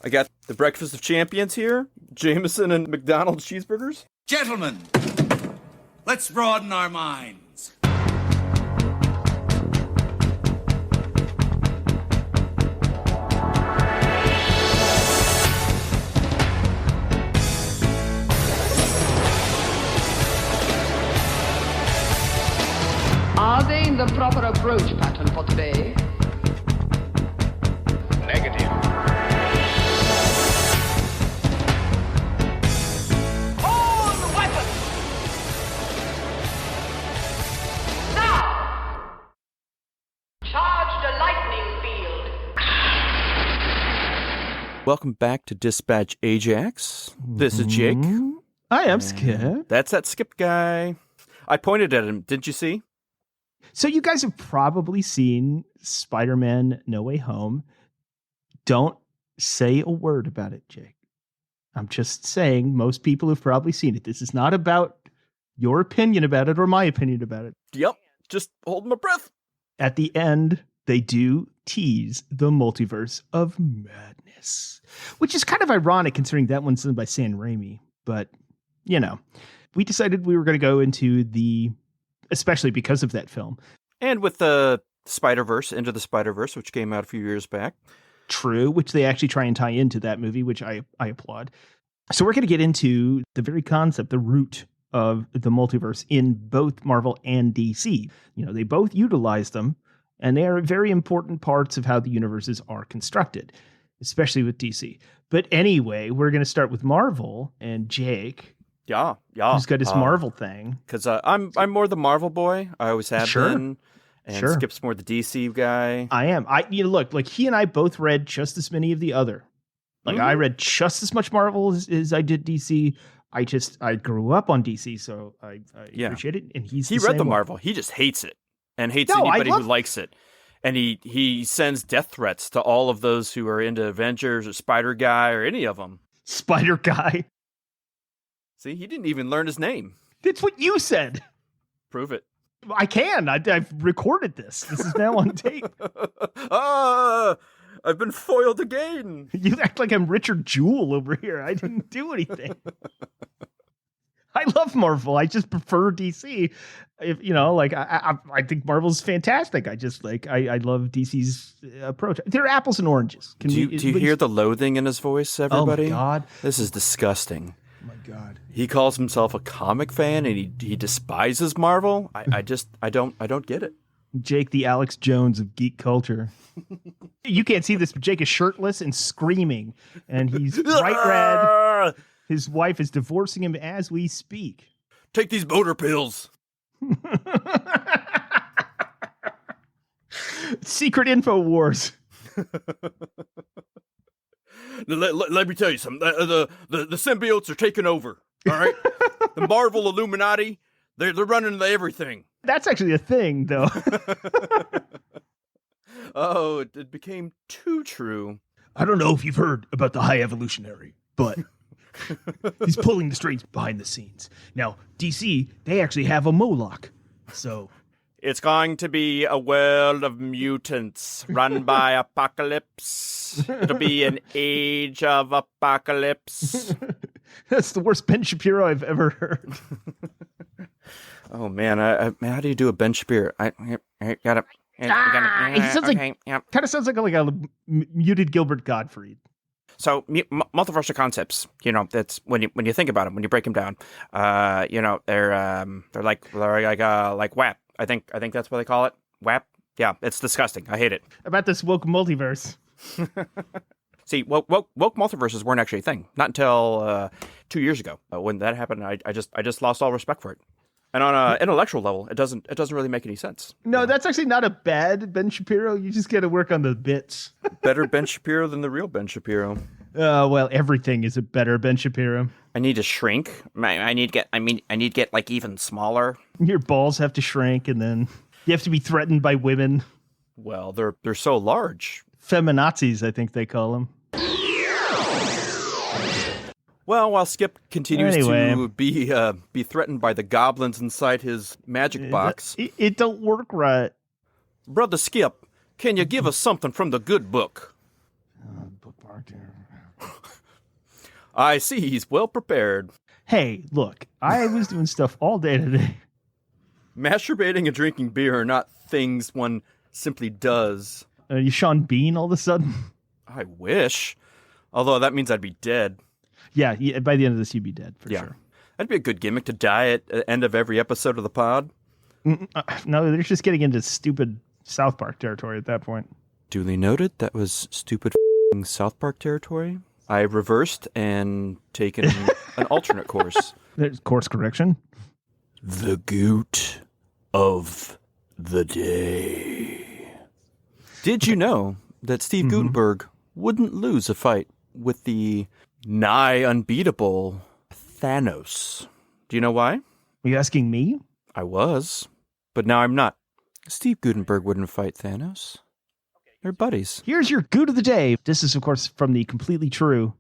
I got the Breakfast of Champions here, Jameson and McDonald's cheeseburgers. Gentlemen, let's broaden our minds. Are they in the proper approach pattern for today? Negative. Hold the weapons! Now! Charge the lightning field! Welcome back to Dispatch Ajax. This is Jake. I am Skip. That's that Skip guy. I pointed at him. Didn't you see? So you guys have probably seen Spider-Man No Way Home. Don't say a word about it, Jake. I'm just saying most people have probably seen it. This is not about your opinion about it or my opinion about it. Yep. Just hold my breath. At the end, they do tease the Multiverse of Madness, which is kind of ironic considering that one's done by Sam Raimi. But, you know, we decided we were going to go into especially because of that film. And with the Spider-Verse, Into the Spider-Verse, which came out a few years back. True, which they actually try and tie into that movie, which I applaud. So we're going to get into the very concept, the root of the multiverse in both Marvel and DC. You know, they both utilize them, and they are very important parts of how the universes are constructed, especially with DC. But anyway, we're going to start with Marvel, and Jake... Yeah. Who's got his Marvel thing? Because I'm more the Marvel boy. I always have been. And Skip's more the DC guy. I am. Look, like he and I both read just as many of the other. Like I read just as much Marvel as I did DC. I grew up on DC, so I appreciate it. And he read the Marvel. He just hates it and hates anybody who likes it. And he sends death threats to all of those who are into Avengers or Spider Guy or any of them. Spider Guy. See, he didn't even learn his name. That's what you said. Prove it. I can. I've recorded this. This is now on tape. I've been foiled again. You act like I'm Richard Jewell over here. I didn't do anything. I love Marvel. I just prefer DC. I think Marvel's fantastic. I love DC's approach. They're apples and oranges. Do you hear the loathing in his voice, everybody? Oh my God. This is disgusting. Oh my God. He calls himself a comic fan and he despises Marvel. I don't get it. Jake, the Alex Jones of geek culture. You can't see this, but Jake is shirtless and screaming, and he's bright red. His wife is divorcing him as we speak. Take these boner pills. Secret info wars. Let me tell you something. The symbiotes are taking over. All right, the Marvel Illuminati, they're running everything. That's actually a thing, though. Oh, it became too true. I don't know if you've heard about the High Evolutionary, but he's pulling the strings behind the scenes. Now, DC, they actually have a Moloch, so... It's going to be a world of mutants run by Apocalypse. It'll be an age of apocalypse. That's the worst Ben Shapiro I've ever heard. Oh, man. How do you do a Ben Shapiro? I got it. He sounds kind of sounds like a muted Gilbert Gottfried. So multiversal concepts, that's when you think about them, when you break them down, they're like WAP. I think that's what they call it. WAP. Yeah, it's disgusting. I hate it. About this woke multiverse. See, woke multiverses weren't actually a thing. Not until 2 years ago. When that happened, I just lost all respect for it. And on an intellectual level, it doesn't really make any sense. No, that's actually not a bad Ben Shapiro. You just got to work on the bits. Better Ben Shapiro than the real Ben Shapiro. Well, everything is a better Ben Shapiro. I need to shrink. I need to get like even smaller. Your balls have to shrink, and then you have to be threatened by women. Well, they're so large. Feminazis, I think they call them. Well, while Skip continues to be threatened by the goblins inside his magic box. It don't work right. Brother Skip, can you give us something from the good book? Bookmark there. I see he's well prepared. Hey, look, I was doing stuff all day today. Masturbating and drinking beer are not things one simply does. You Sean Bean all of a sudden? I wish. Although that means I'd be dead. Yeah, by the end of this, you'd be dead, for sure. That'd be a good gimmick to die at the end of every episode of the pod. No, they're just getting into stupid South Park territory at that point. Duly noted. That was stupid South Park territory. I reversed and taken an alternate course. There's course correction. The goot of the day. Did you know that Steve Guttenberg wouldn't lose a fight with the nigh unbeatable Thanos? Do you know why? Are you asking me? I was, but now I'm not. Steve Guttenberg wouldn't fight Thanos. They're buddies. Here's your Goot of the Day. This is, of course, from the completely true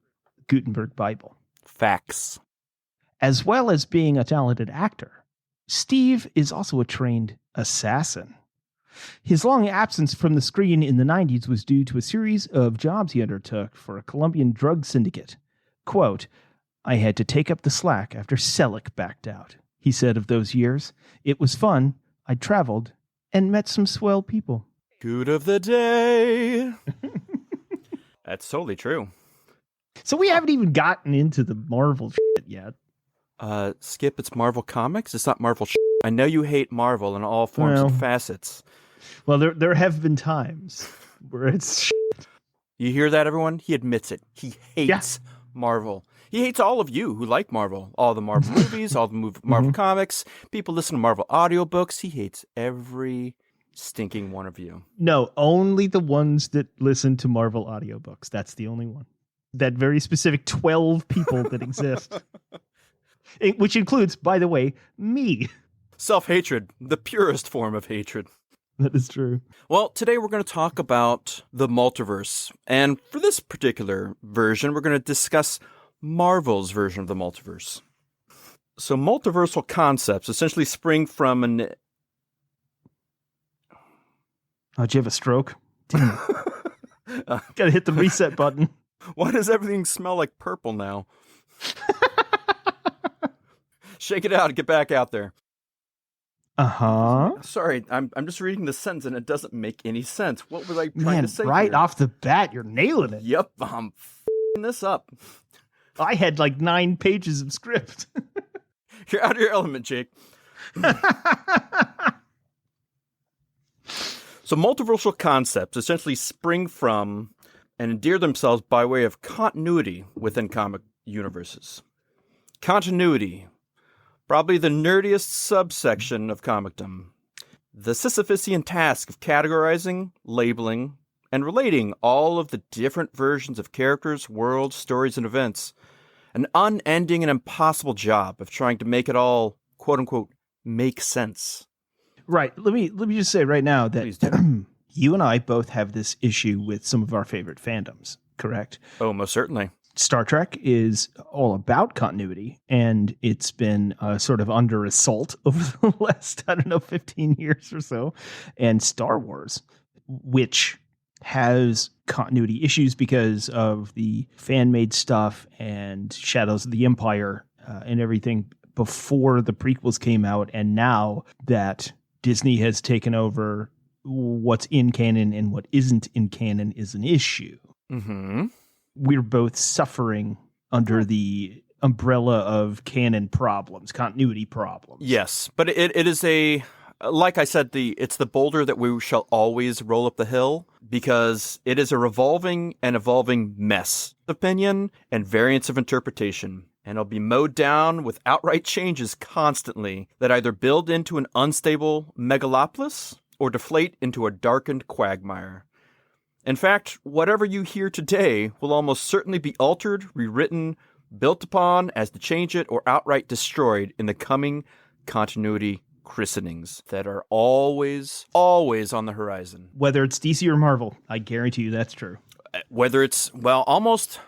Gutenberg Bible. Facts. As well as being a talented actor, Steve is also a trained assassin. His long absence from the screen in the 90s was due to a series of jobs he undertook for a Colombian drug syndicate. Quote, I had to take up the slack after Selleck backed out. He said of those years, it was fun. I traveled and met some swell people. Good of the day. That's totally true. So we haven't even gotten into the Marvel shit yet. Skip, it's Marvel Comics. It's not Marvel shit. I know you hate Marvel in all forms and facets. Well, there have been times where it's shit. You hear that, everyone? He admits it. He hates Marvel. He hates all of you who like Marvel. All the Marvel movies, all the Marvel comics. People listen to Marvel audiobooks. He hates every stinking one of you. No, only the ones that listen to Marvel audiobooks. That's the only one. That very specific 12 people that exist. Which includes, by the way, me. Self-hatred, the purest form of hatred. That is true. Well, today we're going to talk about the multiverse. And for this particular version, we're going to discuss Marvel's version of the multiverse. So multiversal concepts essentially spring from an... Oh, did you have a stroke? Damn it. Gotta hit the reset button. Why does everything smell like purple now? Shake it out and get back out there. Uh-huh. Sorry, I'm just reading the sentence and it doesn't make any sense. What was I trying to say right here? off the bat, you're nailing it. Yep, I'm f***ing this up. I had like 9 pages of script. You're out of your element, Jake. So multiversal concepts essentially spring from and endear themselves by way of continuity within comic universes. Continuity, probably the nerdiest subsection of comicdom. The Sisyphusian task of categorizing, labeling, and relating all of the different versions of characters, worlds, stories, and events. An unending and impossible job of trying to make it all, quote-unquote, make sense. Right. Let me just say right now that you and I both have this issue with some of our favorite fandoms, correct? Oh, most certainly. Star Trek is all about continuity, and it's been sort of under assault over the last, 15 years or so. And Star Wars, which has continuity issues because of the fan-made stuff and Shadows of the Empire and everything before the prequels came out, and now that Disney has taken over, what's in canon and what isn't in canon is an issue. Mm-hmm. We're both suffering under the umbrella of canon problems, continuity problems. Yes, but it is a, like I said, it's the boulder that we shall always roll up the hill, because it is a revolving and evolving mess of opinion and variance of interpretation. And it'll be mowed down with outright changes constantly that either build into an unstable megalopolis or deflate into a darkened quagmire. In fact, whatever you hear today will almost certainly be altered, rewritten, built upon as to change it, or outright destroyed in the coming continuity christenings that are always on the horizon. Whether it's DC or Marvel, I guarantee you that's true. Whether it's, well, almost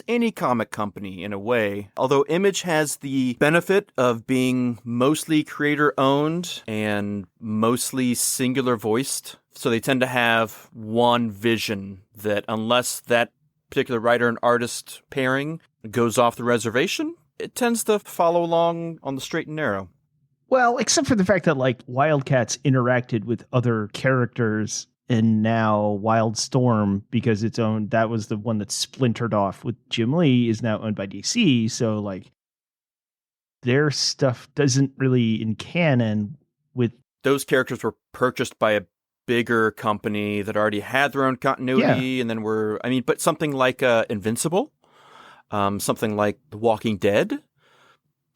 any comic company in a way, although Image has the benefit of being mostly creator-owned and mostly singular-voiced, so they tend to have one vision that unless that particular writer and artist pairing goes off the reservation, it tends to follow along on the straight and narrow. Well, except for the fact that like Wildcats interacted with other characters, and now Wildstorm, because it's owned, that was the one that splintered off with Jim Lee, is now owned by DC. So like their stuff doesn't really in canon with those characters were purchased by a bigger company that already had their own continuity, and then but something like Invincible, something like The Walking Dead,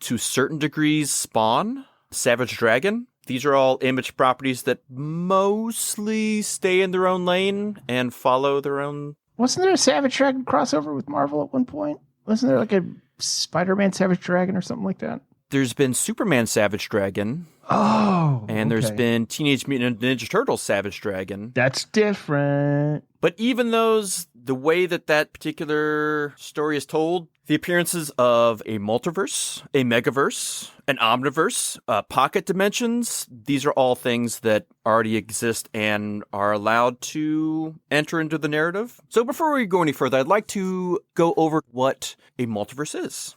to certain degrees Spawn, Savage Dragon. These are all Image properties that mostly stay in their own lane and follow their own. Wasn't there a Savage Dragon crossover with Marvel at one point? Wasn't there like a Spider-Man Savage Dragon or something like that? There's been Superman Savage Dragon. Oh, and there's been Teenage Mutant Ninja Turtles Savage Dragon. That's different. But even those, the way that particular story is told, the appearances of a multiverse, a megaverse, an omniverse, pocket dimensions, these are all things that already exist and are allowed to enter into the narrative. So before we go any further, I'd like to go over what a multiverse is.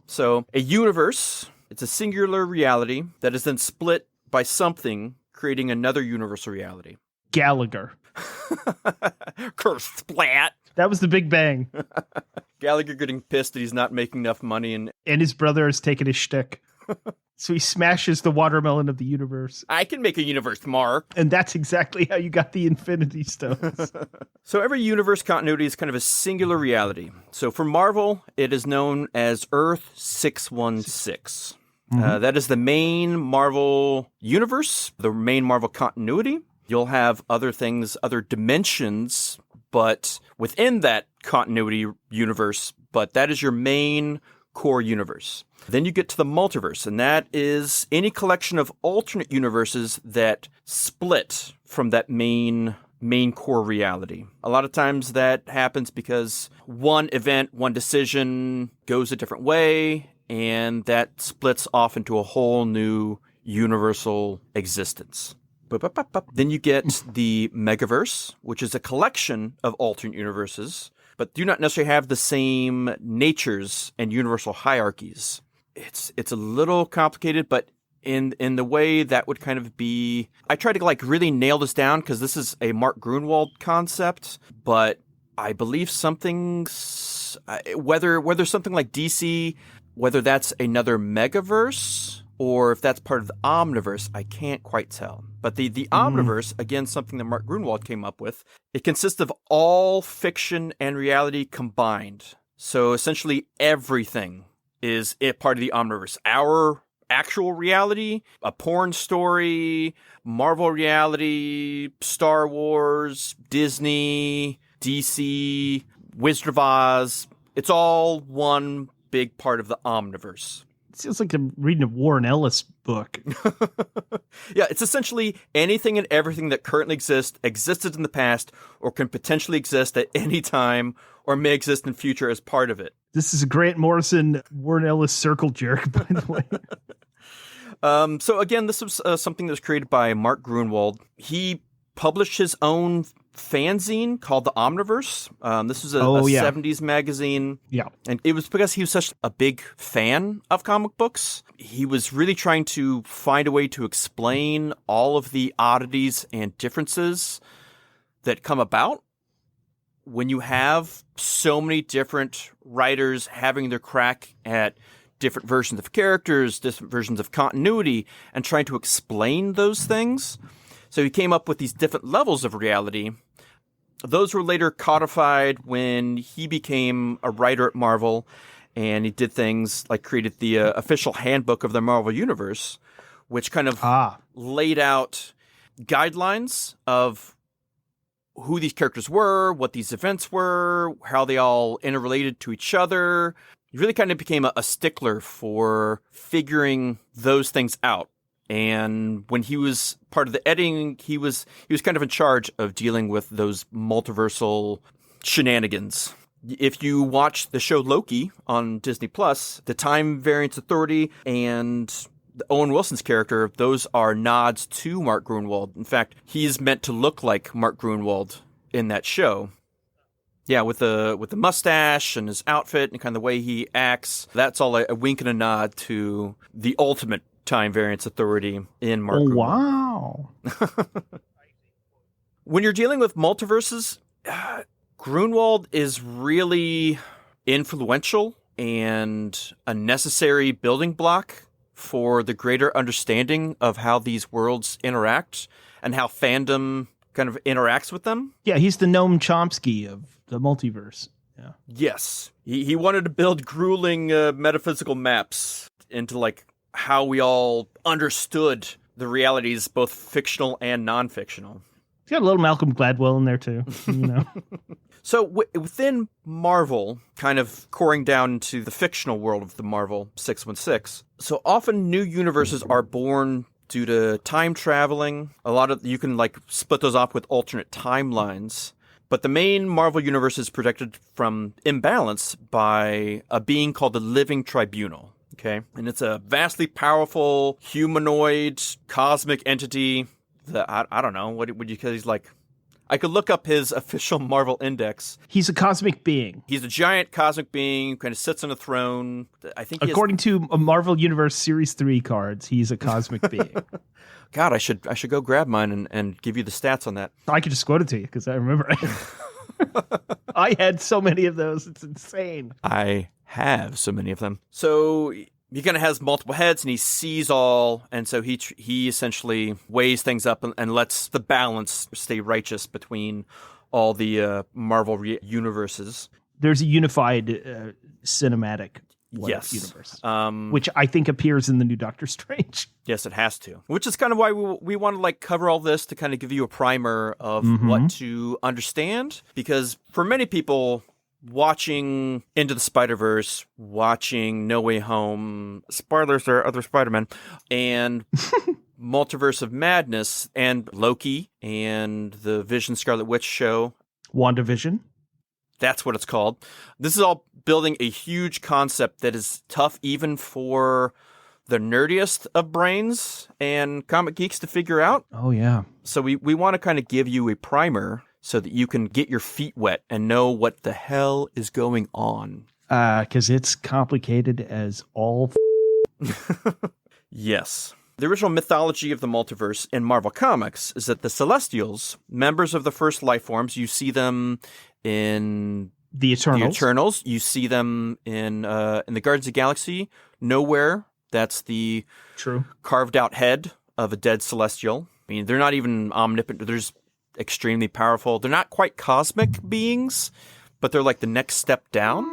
So a universe, it's a singular reality that is then split by something, creating another universal reality. Gallagher. Curse splat. That was the Big Bang. Gallagher getting pissed that he's not making enough money. And his brother has taken his shtick. So he smashes the watermelon of the universe. I can make a universe, Mark. And that's exactly how you got the Infinity Stones. So every universe continuity is kind of a singular reality. So for Marvel, it is known as Earth 616. That is the main Marvel universe, the main Marvel continuity. You'll have other things, other dimensions, but within that continuity universe, but that is your main core universe. Then you get to the multiverse, and that is any collection of alternate universes that split from that main core reality. A lot of times that happens because one event, one decision goes a different way, and that splits off into a whole new universal existence. Then you get the Megaverse, which is a collection of alternate universes, but do not necessarily have the same natures and universal hierarchies. It's a little complicated, but in the way that would kind of be, I tried to like really nail this down because this is a Mark Gruenwald concept, but I believe whether something like DC, whether that's another Megaverse or if that's part of the Omniverse, I can't quite tell. But the Omniverse, again, something that Mark Gruenwald came up with, it consists of all fiction and reality combined. So essentially everything is part of the Omniverse. Our actual reality, a porn story, Marvel reality, Star Wars, Disney, DC, Wizard of Oz. It's all one big part of the Omniverse. It feels like I'm reading a Warren Ellis book. Yeah, it's essentially anything and everything that currently existed in the past, or can potentially exist at any time, or may exist in future as part of it. This is a Grant Morrison, Warren Ellis circle jerk, by the way. So again, this was something that was created by Mark Gruenwald. He published his own fanzine called The Omniverse. This was a 70s magazine. Yeah. And it was because he was such a big fan of comic books. He was really trying to find a way to explain all of the oddities and differences that come about when you have so many different writers having their crack at different versions of characters, different versions of continuity, and trying to explain those things. So he came up with these different levels of reality. Those were later codified when he became a writer at Marvel, and he did things like created the official handbook of the Marvel Universe, which kind of laid out guidelines of who these characters were, what these events were, how they all interrelated to each other. He really kind of became a stickler for figuring those things out. And when he was part of the editing, he was kind of in charge of dealing with those multiversal shenanigans. If you watch the show Loki on Disney Plus, the Time Variance Authority and Owen Wilson's character, those are nods to Mark Gruenwald. In fact, he's meant to look like Mark Gruenwald in that show. Yeah, with the mustache and his outfit and kind of the way he acts, that's all a wink and a nod to the ultimate time variance authority in Mark Grunwald. Wow. When you're dealing with multiverses, Grunwald is really influential and a necessary building block for the greater understanding of how these worlds interact and how fandom kind of interacts with them. Yeah, he's the Noam Chomsky of the multiverse. Yeah. Yes. He wanted to build grueling metaphysical maps into like how we all understood the realities, both fictional and non-fictional. He's got a little Malcolm Gladwell in there too, you know. So within Marvel, kind of coring down into the fictional world of the Marvel 616, so often new universes are born due to time traveling. A lot of you can like split those off with alternate timelines. But the main Marvel universe is protected from imbalance by a being called the Living Tribunal. Okay, and it's a vastly powerful humanoid cosmic entity that I don't know what would you call. He's like, I could look up his official Marvel index. He's a cosmic being. He's a giant cosmic being, kind of sits on a throne. I think according to a Marvel Universe Series 3 cards, he's a cosmic being. God, I should go grab mine and give you the stats on that. I could just quote it to you because I remember. I had so many of those. It's insane. I have so many of them. So he kind of has multiple heads and he sees all. And so he essentially weighs things up and lets the balance stay righteous between all the Marvel universes. There's a unified cinematic universe, which I think appears in the new Doctor Strange. Yes, it has to. Which is kind of why we want to like cover all this to kind of give you a primer of what to understand. Because for many people, watching Into the Spider-Verse, watching No Way Home, spoilers, there are other Spider-Men, and Multiverse of Madness, and Loki, and the Vision Scarlet Witch show. WandaVision. That's what it's called. This is all building a huge concept that is tough even for the nerdiest of brains and comic geeks to figure out. Oh, yeah. So we want to kind of give you a primer so that you can get your feet wet and know what the hell is going on. Because it's complicated as all Yes. The original mythology of the multiverse in Marvel Comics is that the Celestials, members of the first life forms, you see them in the Eternals. You see them in the Guardians of the Galaxy. Nowhere. That's the carved out head of a dead Celestial. I mean, they're not even omnipotent. They're just extremely powerful. They're not quite cosmic beings, but they're like the next step down.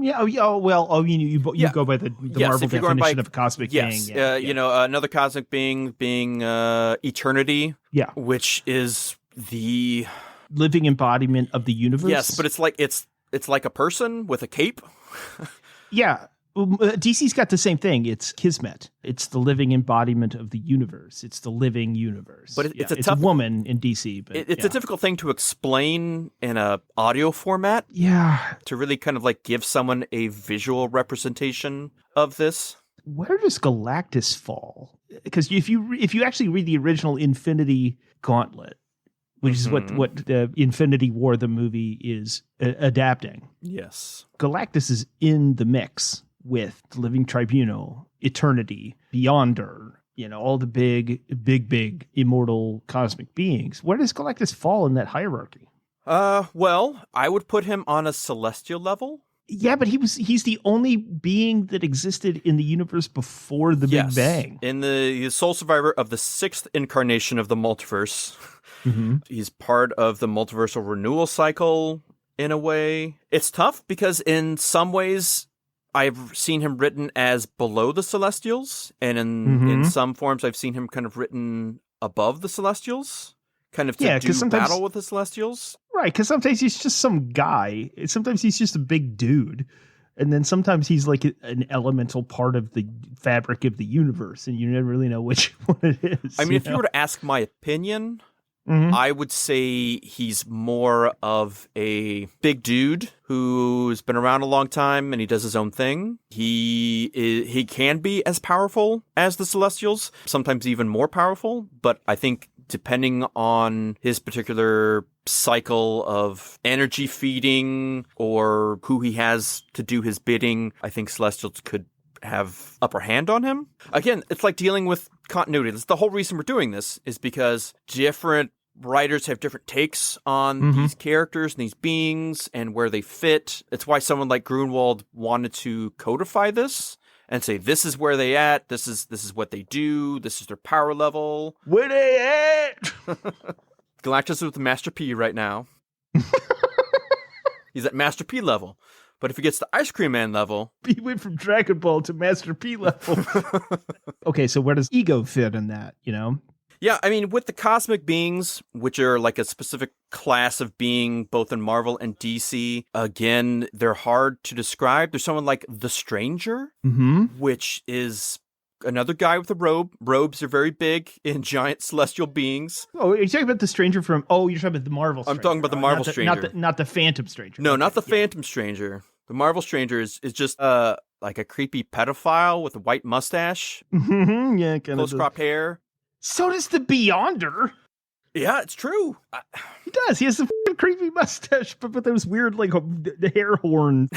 You go by the Marvel definition of a cosmic being. You know, another cosmic being Eternity. Yeah, which is the living embodiment of the universe. Yes, but it's like a person with a cape. Yeah. DC's got the same thing. It's Kismet. It's the living embodiment of the universe. It's the living universe. But it's a woman in DC. But it's a difficult thing to explain in a audio format. Yeah. To really kind of like give someone a visual representation of this. Where does Galactus fall? Because if you actually read the original Infinity Gauntlet, which is what Infinity War, the movie, is adapting. Yes. Galactus is in the mix with the Living Tribunal, Eternity, Beyonder, all the big immortal cosmic beings. Where does Galactus fall in that hierarchy? Well, I would put him on a celestial level. Yeah, but he's the only being that existed in the universe before the Big Bang. In the sole survivor of the sixth incarnation of the multiverse. Mm-hmm. He's part of the multiversal renewal cycle in a way. It's tough because in some ways I've seen him written as below the Celestials, and in some forms I've seen him kind of written above the Celestials, kind of to do battle with the Celestials. Right, because sometimes he's just some guy. Sometimes he's just a big dude. And then sometimes he's like an elemental part of the fabric of the universe, and you never really know which one it is. I mean, if you were to ask my opinion, I would say he's more of a big dude who's been around a long time and he does his own thing. He can be as powerful as the Celestials, sometimes even more powerful, but I think depending on his particular cycle of energy feeding or who he has to do his bidding, I think Celestials could have upper hand on him. Again, it's like dealing with continuity. That's the whole reason we're doing this, is because different writers have different takes on these characters and these beings and where they fit. It's why someone like Grunwald wanted to codify this and say, this is where they at, this is what they do, this is their power level. Where they at? Galactus is with Master P right now. He's at Master P level. But if he gets to Ice Cream Man level... He went from Dragon Ball to Master P level. Okay, so where does ego fit in that, you know? Yeah, I mean, with the cosmic beings, which are like a specific class of being both in Marvel and DC, again, they're hard to describe. There's someone like the Stranger, which is another guy with a robe. Robes are very big in giant celestial beings. Oh, are you talking about the Stranger from... Oh, you're talking about the Marvel Stranger. I'm talking about the Marvel Stranger. Not the Phantom Stranger. No, not the Phantom Stranger. The Marvel Stranger is just like a creepy pedophile with a white mustache. Yeah, kind of. Close-cropped hair. So does the Beyonder. Yeah, it's true. He does. He has a creepy mustache, but with those weird, like, the hair horn.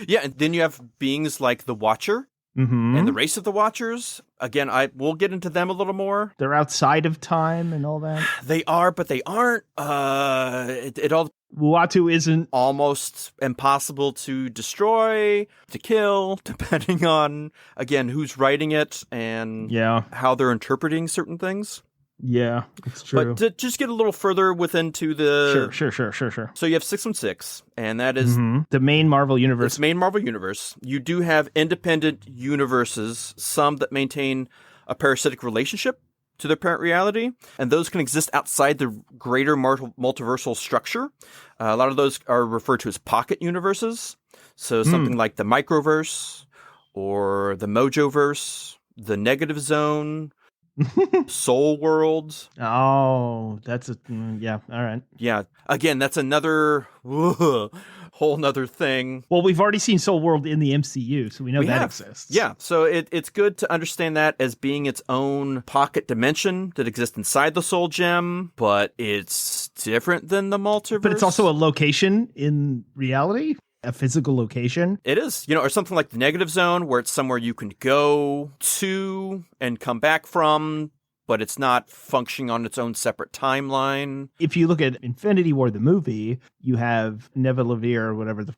Yeah, and then you have beings like the Watcher and the Race of the Watchers. Again, we'll get into them a little more. They're outside of time and all that. They are, but they aren't. It all... Uatu isn't. Almost impossible to destroy, to kill, depending on, again, who's writing it and how they're interpreting certain things. Yeah, it's true. But to just get a little further into the... Sure. So you have 616, and that is... the main Marvel universe. It's main Marvel universe. You do have independent universes, some that maintain a parasitic relationship to their parent reality, and those can exist outside the greater multiversal structure. A lot of those are referred to as pocket universes. So something like the Microverse, or the Mojoverse, the Negative Zone, Soul World. Oh, that's a... yeah, all right. Yeah, again, that's another whole nother thing. Well, we've already seen Soul World in the MCU, so we know that exists. Yeah, so it's good to understand that as being its own pocket dimension that exists inside the Soul Gem, but it's different than the multiverse. But it's also a location in reality, a physical location. It is, or something like the Negative Zone, where it's somewhere you can go to and come back from, but it's not functioning on its own separate timeline. If you look at Infinity War, the movie, you have Nevelavir, or whatever the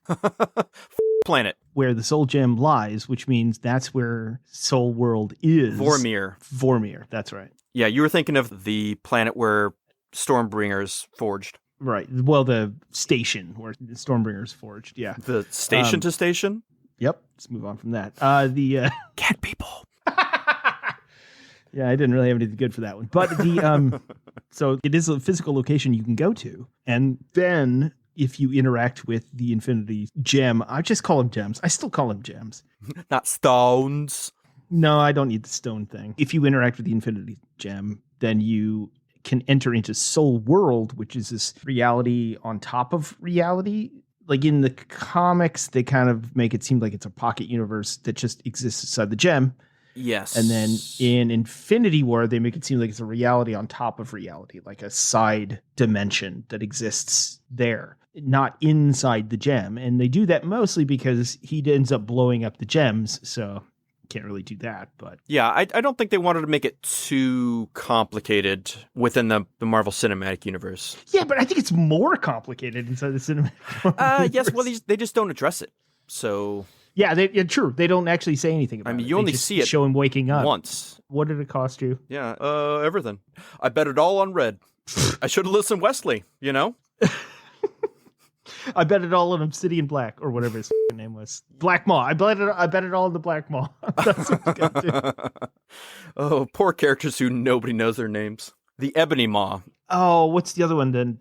planet where the Soul Gem lies, which means that's where Soul World is. Vormir, that's right. Yeah, you were thinking of the planet where Stormbringer's forged. Right. Well, the station where Stormbringer's forged. Yeah. The station to station? Yep. Let's move on from that. The cat people. Yeah, I didn't really have anything good for that one. But the so it is a physical location you can go to. And then if you interact with the Infinity Gem, I just call them gems. I still call them gems. Not stones. No, I don't need the stone thing. If you interact with the Infinity Gem, then you can enter into Soul World, which is this reality on top of reality. Like in the comics, they kind of make it seem like it's a pocket universe that just exists inside the gem. Yes. And then in Infinity War, they make it seem like it's a reality on top of reality, like a side dimension that exists there, not inside the gem. And they do that mostly because he ends up blowing up the gems, so can't really do that. But yeah, I don't think they wanted to make it too complicated within the Marvel Cinematic Universe. Yeah, but I think it's more complicated inside the Cinematic Universe. Yes, well, they just don't address it. So... Yeah, true. They don't actually say anything about it. I mean, you only see it show him waking up once. What did it cost you? Yeah, everything. I bet it all on red. I should have listened to Wesley, I bet it all on Obsidian Black, or whatever his name was. Black Maw. I bet it all on the Black Maw. That's what you gotta do. Oh, poor characters who nobody knows their names. The Ebony Maw. Oh, what's the other one then?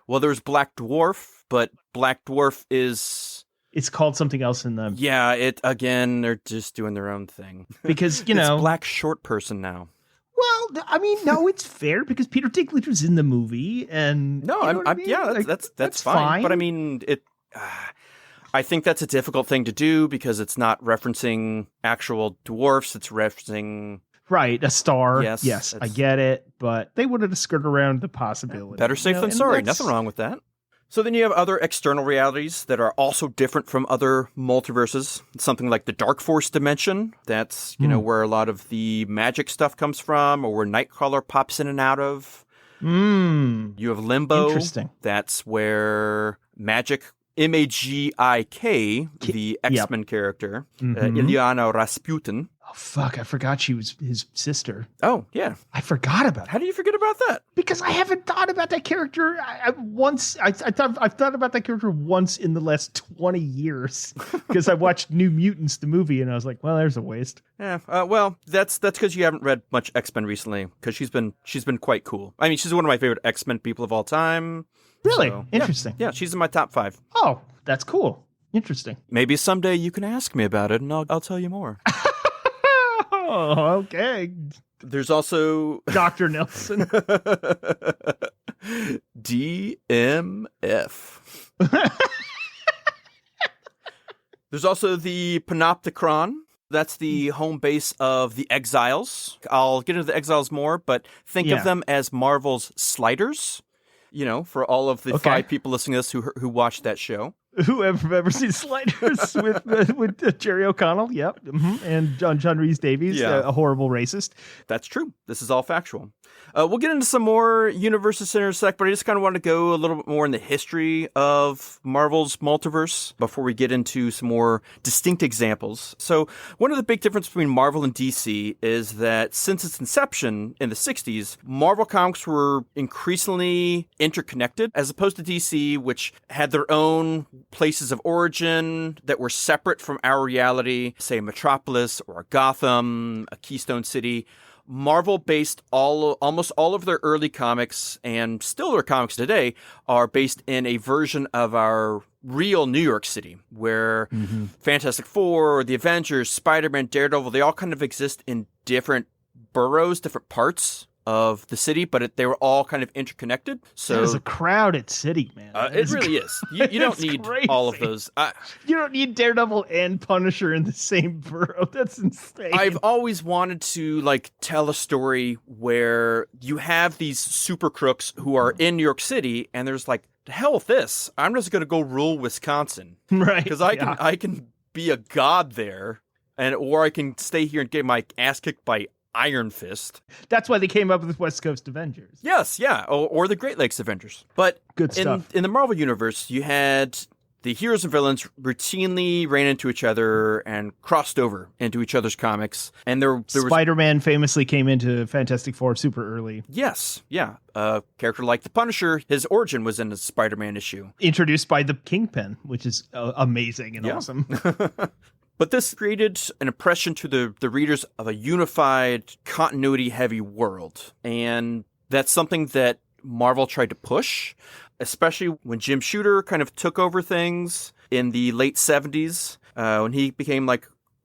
Well, there's Black Dwarf, but Black Dwarf is... It's called something else in the... Yeah, they're just doing their own thing. Because, It's Black Short Person now. Well, I mean, no, it's fair because Peter Dinklage was in the movie, and... No, that's fine. But I mean, I think that's a difficult thing to do because it's not referencing actual dwarfs, it's referencing... Right, a star. Yes, Yes, I it's- get it, but they wanted to skirt around the possibility. Better safe than and sorry. that's- Nothing wrong with that. So then you have other external realities that are also different from other multiverses. Something like the Dark Force dimension. That's, where a lot of the magic stuff comes from, or where Nightcrawler pops in and out of. You have Limbo. Interesting. That's where Magic, Magik, the X-Men character, Ilyana Rasputin. Oh, fuck, I forgot she was his sister. Oh, yeah. I forgot about How do you forget about that? because I haven't thought about that character I've thought about that character once in the last 20 years because I watched New Mutants the movie and I was like, well, there's a waste. Yeah, well, that's because you haven't read much X-Men recently, because she's been quite cool. I mean, she's one of my favorite X-Men people of all time. Really? So, Interesting. Yeah, she's in my top 5. Oh, that's cool. Interesting. Maybe someday you can ask me about it, and I'll tell you more. Oh, okay. There's also Dr. Nelson. DMF. There's also the Panopticon. That's the home base of the Exiles. I'll get into the Exiles more, but think of them as Marvel's Sliders. For all of the 5 people listening to this who watched that show. Whoever ever seen Sliders with Jerry O'Connell, yep, and John Rhys Davies, a horrible racist. That's true. This is all factual. We'll get into some more universes in a sec, but I just kind of want to go a little bit more in the history of Marvel's multiverse before we get into some more distinct examples. So one of the big differences between Marvel and DC is that since its inception in the 60s, Marvel comics were increasingly interconnected, as opposed to DC, which had their own places of origin that were separate from our reality, say Metropolis or Gotham, a Keystone City. Marvel based almost all of their early comics, and still their comics today, are based in a version of our real New York City, where Fantastic Four, the Avengers, Spider-Man, Daredevil, they all kind of exist in different boroughs, different parts of the city, but they were all kind of interconnected. So it's a crowded city, man. It really is. You don't need crazy. all of those. You don't need Daredevil and Punisher in the same borough. That's insane. I've always wanted to tell a story where you have these super crooks who are in New York City, and there's the hell with this. I'm just going to go rule Wisconsin, right? Because I can be a god there, or I can stay here and get my ass kicked by Iron Fist. That's why they came up with West Coast Avengers. Yes, yeah, or the Great Lakes Avengers. But good stuff. In the Marvel universe, you had the heroes and villains routinely ran into each other and crossed over into each other's comics. And there was Spider-Man famously came into Fantastic Four super early. Yes, yeah. A character like the Punisher, his origin was in a Spider-Man issue. Introduced by the Kingpin, which is amazing and awesome. But this created an impression to the readers of a unified, continuity-heavy world. And that's something that Marvel tried to push, especially when Jim Shooter kind of took over things in the late 70s, when he became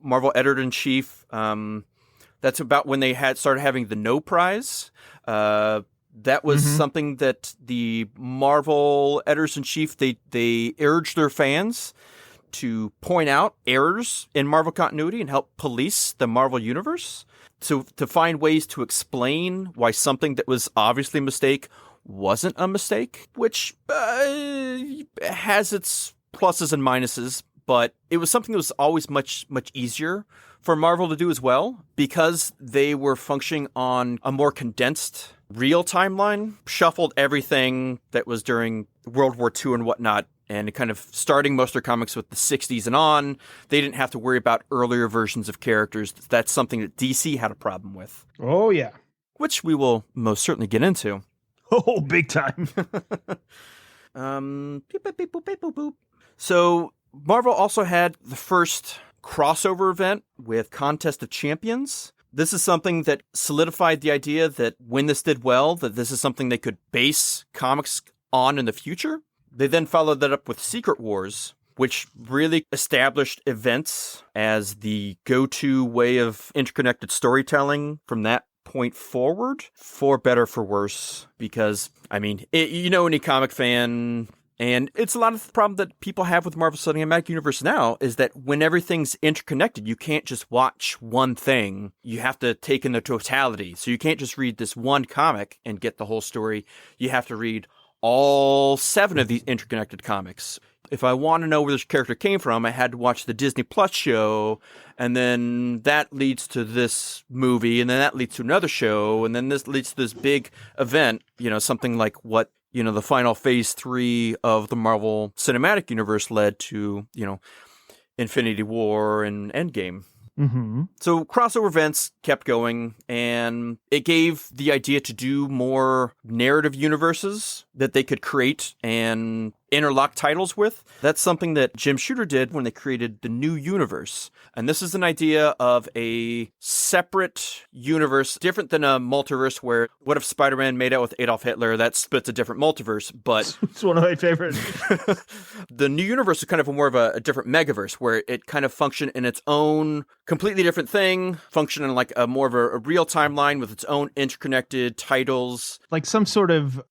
Marvel editor-in-chief. That's about when they started having the No Prize. That was something that the Marvel editors-in-chief, they urged their fans to point out errors in Marvel continuity and help police the Marvel universe. So to find ways to explain why something that was obviously a mistake wasn't a mistake, which has its pluses and minuses, but it was something that was always much, much easier for Marvel to do as well, because they were functioning on a more condensed real timeline, shuffled everything that was during World War II and whatnot, and kind of starting most of their comics with the 60s and on. They didn't have to worry about earlier versions of characters. That's something that DC had a problem with. Oh, yeah. Which we will most certainly get into. Oh, big time. So Marvel also had the first crossover event with Contest of Champions. This is something that solidified the idea that when this did well, that this is something they could base comics on in the future. They then followed that up with Secret Wars, which really established events as the go-to way of interconnected storytelling from that point forward, for better, for worse. Because, any comic fan, And it's a lot of the problem that people have with Marvel Cinematic Universe now is that when everything's interconnected, you can't just watch one thing. You have to take in the totality. So you can't just read this one comic and get the whole story. You have to read all 7 of these interconnected comics. If I want to know where this character came from, I had to watch the Disney Plus show, and then that leads to this movie, and then that leads to another show, and then this leads to this big event, something like what the final phase 3 of the Marvel Cinematic Universe led to, Infinity War and Endgame. Mm-hmm. So crossover events kept going, and it gave the idea to do more narrative universes that they could create and interlock titles with. That's something that Jim Shooter did when they created the New Universe. And this is an idea of a separate universe, different than a multiverse where what if Spider-Man made out with Adolf Hitler? That splits a different multiverse, but... It's one of my favorites. The New Universe is kind of more of a different megaverse where it kind of functioned in its own completely different thing, function in like more of a real timeline with its own interconnected titles. Like some sort of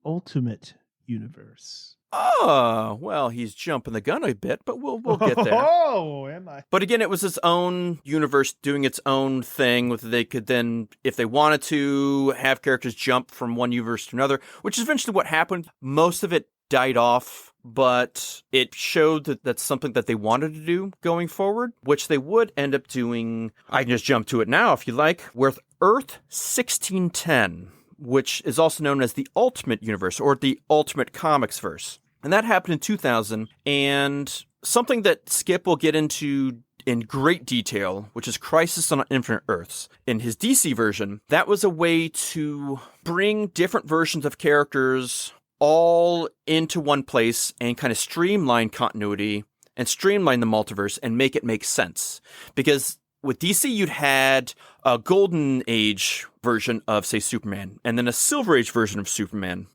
ultimate universe. Oh, well, he's jumping the gun a bit, but we'll get there. Oh, am I? But again, it was its own universe doing its own thing. They could then, if they wanted to, have characters jump from one universe to another, which is eventually what happened. Most of it died off, but it showed that that's something that they wanted to do going forward, which they would end up doing. I can just jump to it now if you like. With Earth 1610. Which is also known as the Ultimate Universe or the Ultimate Comics verse. And that happened in 2000. And something that Skip will get into in great detail, which is Crisis on Infinite Earths. In his DC version, that was a way to bring different versions of characters all into one place and kind of streamline continuity and streamline the multiverse and make it make sense. Because with DC, you'd had a Golden Age version of, say, Superman, and then a Silver Age version of Superman,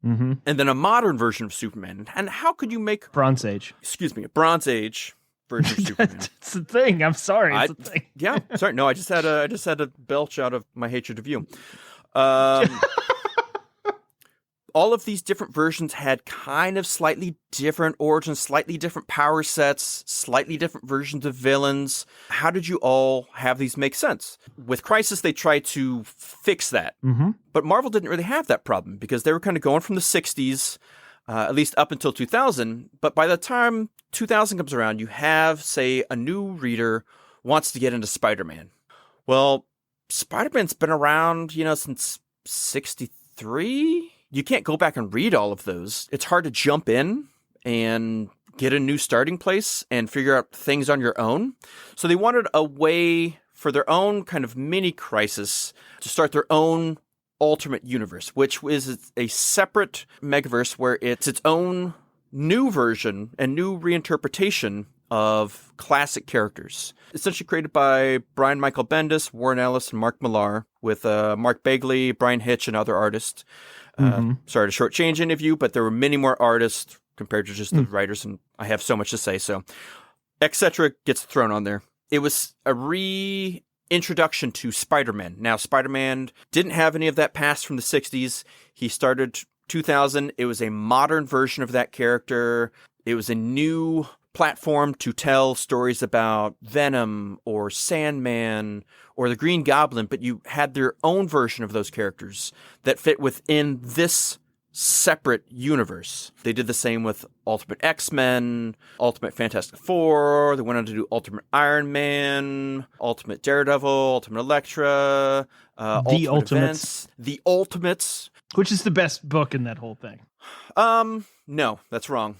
mm-hmm. and then a modern version of Superman. And how could you make... Bronze Age. Excuse me, a Bronze Age version of Superman. It's a thing. I'm sorry. It's a thing. Yeah, sorry. No, I just had a belch out of my hatred of you. All of these different versions had kind of slightly different origins, slightly different power sets, slightly different versions of villains. How did you all have these make sense? With Crisis, they tried to fix that. Mm-hmm. But Marvel didn't really have that problem because they were kind of going from the 60s, at least up until 2000. But by the time 2000 comes around, you have, say, a new reader wants to get into Spider-Man. Well, Spider-Man's been around, since 63? You can't go back and read all of those. It's hard to jump in and get a new starting place and figure out things on your own. So they wanted a way for their own kind of mini Crisis to start their own Ultimate Universe, which is a separate megaverse where it's its own new version and new reinterpretation of classic characters. Essentially created by Brian Michael Bendis, Warren Ellis, and Mark Millar, with Mark Bagley, Brian Hitch, and other artists. Sorry to shortchange any of you, but there were many more artists compared to just the writers, and I have so much to say, so etc. gets thrown on there. It was a reintroduction to Spider-Man. Now, Spider-Man didn't have any of that past from the 60s. He started 2000. It was a modern version of that character. It was a new platform to tell stories about Venom or Sandman or the Green Goblin, but you had their own version of those characters that fit within this separate universe. They did the same with Ultimate X-Men, Ultimate Fantastic Four. They went on to do Ultimate Iron Man, Ultimate Daredevil, Ultimate Elektra, The Ultimates. The Ultimates. Which is the best book in that whole thing? No, that's wrong.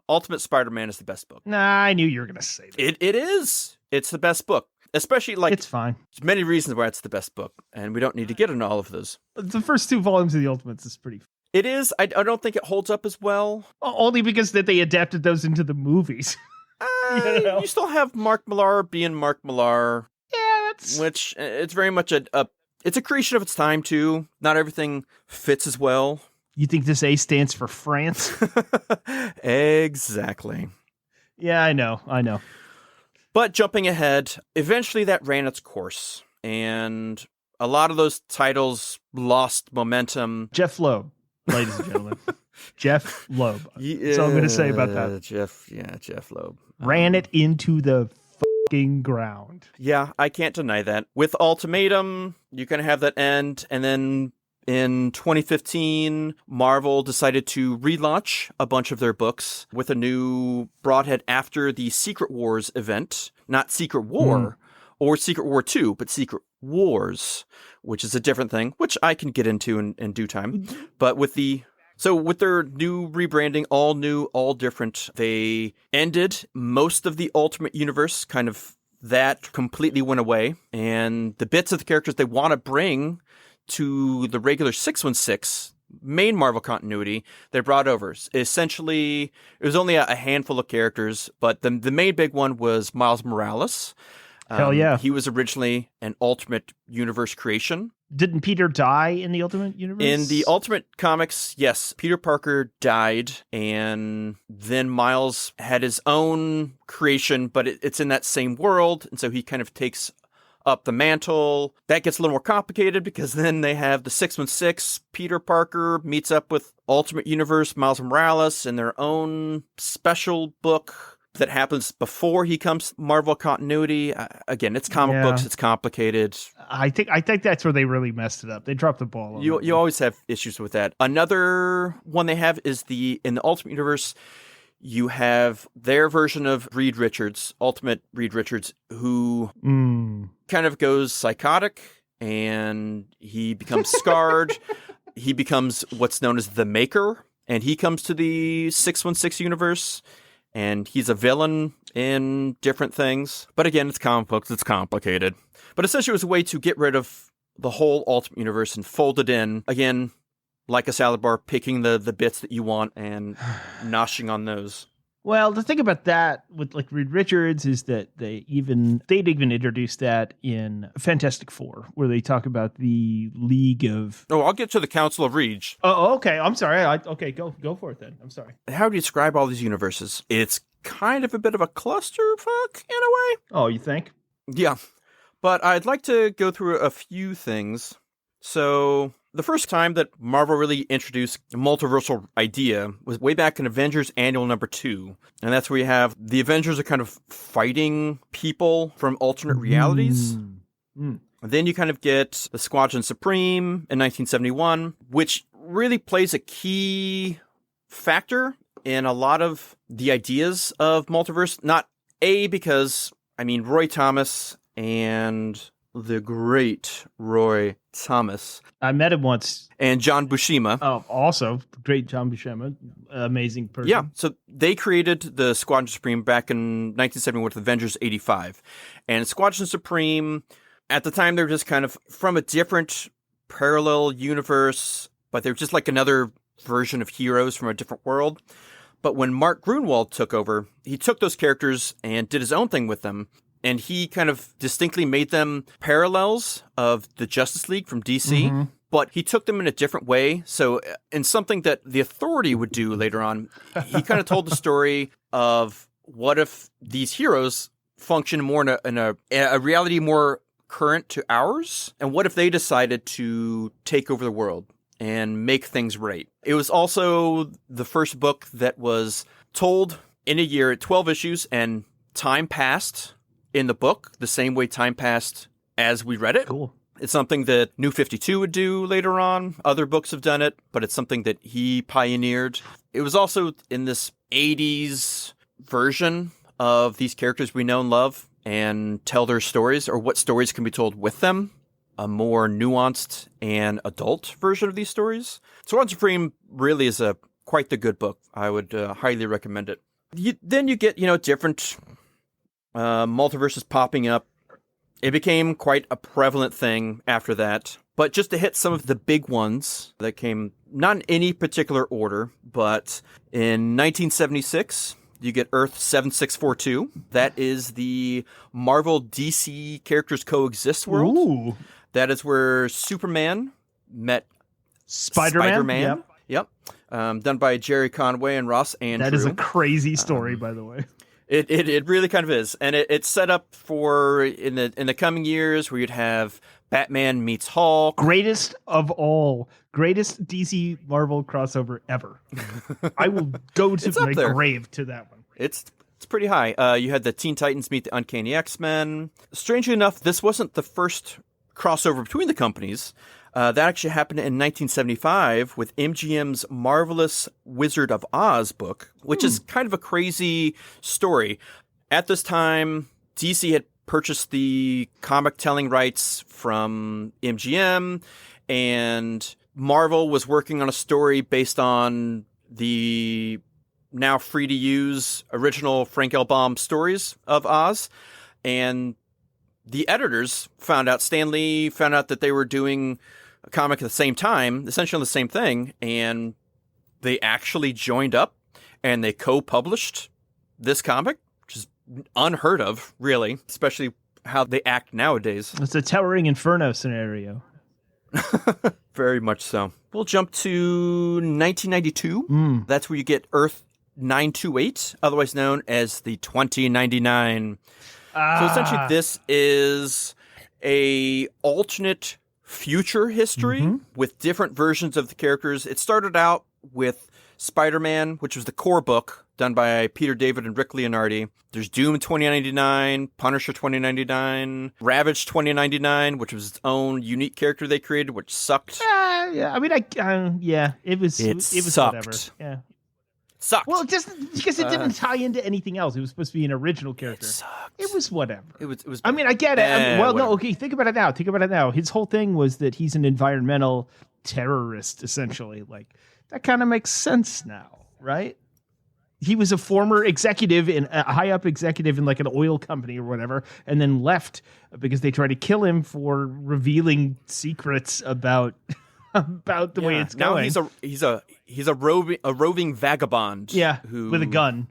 Ultimate Spider-Man is the best book. Nah, I knew you were going to say that. It is. It's the best book. Especially, it's fine. There's many reasons why it's the best book, and we don't need to get into all of those. The first 2 volumes of the Ultimates is pretty. It is. I don't think it holds up as well. Only because that they adapted those into the movies. You still have Mark Millar being Mark Millar. Yeah, that's... Which, it's very much it's a creation of its time, too. Not everything fits as well. You think this A stands for France? Exactly. Yeah, I know. But jumping ahead, eventually that ran its course, and a lot of those titles lost momentum. Jeff Loeb, ladies and gentlemen. Jeff Loeb. That's all I'm going to say about that. Jeff Loeb. Ran it into the fucking ground. Yeah, I can't deny that. With Ultimatum, you kind of have that end, and then in 2015, Marvel decided to relaunch a bunch of their books with a new broadhead after the Secret Wars event. Not Secret War or Secret War 2, but Secret Wars, which is a different thing, which I can get into in due time. But with their new rebranding, all new, all different, they ended most of the Ultimate Universe, kind of that completely went away. And the bits of the characters they want to bring to the regular 616 main Marvel continuity, they brought over. Essentially, it was only a handful of characters, but the main big one was Miles Morales. Hell yeah. He was originally an Ultimate Universe creation. Didn't Peter die in the Ultimate Universe? In the Ultimate Comics, yes. Peter Parker died, and then Miles had his own creation, but it's in that same world, and so he kind of takes up the mantle. That gets a little more complicated because then they have the 616. Peter Parker meets up with Ultimate Universe Miles Morales in their own special book that happens before he comes Marvel continuity. Again, it's comic books. It's complicated. I think that's where they really messed it up. They dropped the ball. On you always have issues with that. Another one they have is in the Ultimate Universe, you have their version of Reed Richards, Ultimate Reed Richards, who kind of goes psychotic and he becomes scarred. He becomes what's known as the Maker, and he comes to the 616 universe, and he's a villain in different things. But again, it's comic books, it's complicated. But essentially it was a way to get rid of the whole Ultimate Universe and fold it in, again, like a salad bar, picking the bits that you want and noshing on those. Well, the thing about that with like Reed Richards is that they'd even introduced that in Fantastic Four, where they talk about the League of. Oh, I'll get to the Council of Reach. Oh, okay. I'm sorry. Okay, go for it then. I'm sorry. How do you describe all these universes? It's kind of a bit of a clusterfuck in a way. Oh, you think? Yeah, but I'd like to go through a few things. So the first time that Marvel really introduced a multiversal idea was way back in Avengers Annual number 2. And that's where you have the Avengers are kind of fighting people from alternate realities. Then you kind of get the Squadron Supreme in 1971, which really plays a key factor in a lot of the ideas of multiverse. Not because, Roy Thomas and the great Roy Thomas. I met him once. And John Buscema. Oh, also, great John Buscema. Amazing person. Yeah, so they created the Squadron Supreme back in 1971 with Avengers 85. And Squadron Supreme, at the time, they were just kind of from a different parallel universe, but they were just like another version of heroes from a different world. But when Mark Gruenwald took over, he took those characters and did his own thing with them. And he kind of distinctly made them parallels of the Justice League from DC, but he took them in a different way. So in something that the Authority would do later on, he kind of told the story of what if these heroes function more in a reality more current to ours? And what if they decided to take over the world and make things right? It was also the first book that was told in a year, 12 issues, and time passed in the book the same way time passed as we read it. Cool. It's something that New 52 would do later on. Other books have done it, but it's something that he pioneered. It was also in this 80s version of these characters we know and love and tell their stories, or what stories can be told with them. A more nuanced and adult version of these stories. Squadron Supreme really is quite the good book. I would highly recommend it. Then you get, different multiverses popping up. It became quite a prevalent thing after that. But just to hit some of the big ones that came, not in any particular order, but in 1976, you get Earth 7642. That is the Marvel DC characters coexist world. Ooh. That is where Superman met Spider-Man. Yep. Done by Jerry Conway and Ross Andrew. That is a crazy story, by the way. It really kind of is, and it's set up for in the coming years where you'd have Batman meets Hulk, greatest of all Greatest DC Marvel crossover ever. I will go to my grave to that one. It's pretty high. You had the Teen Titans meet the Uncanny X-Men. Strangely enough, this wasn't the first crossover between the companies. That actually happened in 1975 with MGM's Marvelous Wizard of Oz book, which is kind of a crazy story. At this time, DC had purchased the comic telling rights from MGM, and Marvel was working on a story based on the now free to use original Frank L. Baum stories of Oz. And the editors Stan Lee found out that they were doing a comic at the same time, essentially on the same thing. And they actually joined up and they co-published this comic, which is unheard of, really, especially how they act nowadays. It's a Towering Inferno scenario. Very much so. We'll jump to 1992. That's where you get Earth 928, otherwise known as the 2099. So essentially this is a alternate future history with different versions of the characters. It started out with Spider-Man, which was the core book done by Peter David and Rick Leonardi. There's Doom 2099, Punisher 2099, Ravage 2099, which was its own unique character they created, which sucked. Yeah, I mean, it was sucked. whatever. Yeah. Sucked. Well, just because it didn't tie into anything else. It was supposed to be an original character. It was whatever. It was. I mean, I get it. Whatever. No, okay. Think about it now. His whole thing was that he's an environmental terrorist, essentially. Like, that kind of makes sense now, right? He was a former executive a high-up executive in like an oil company or whatever, and then left because they tried to kill him for revealing secrets about the way it's going. Now he's a roving vagabond. Yeah, with a gun.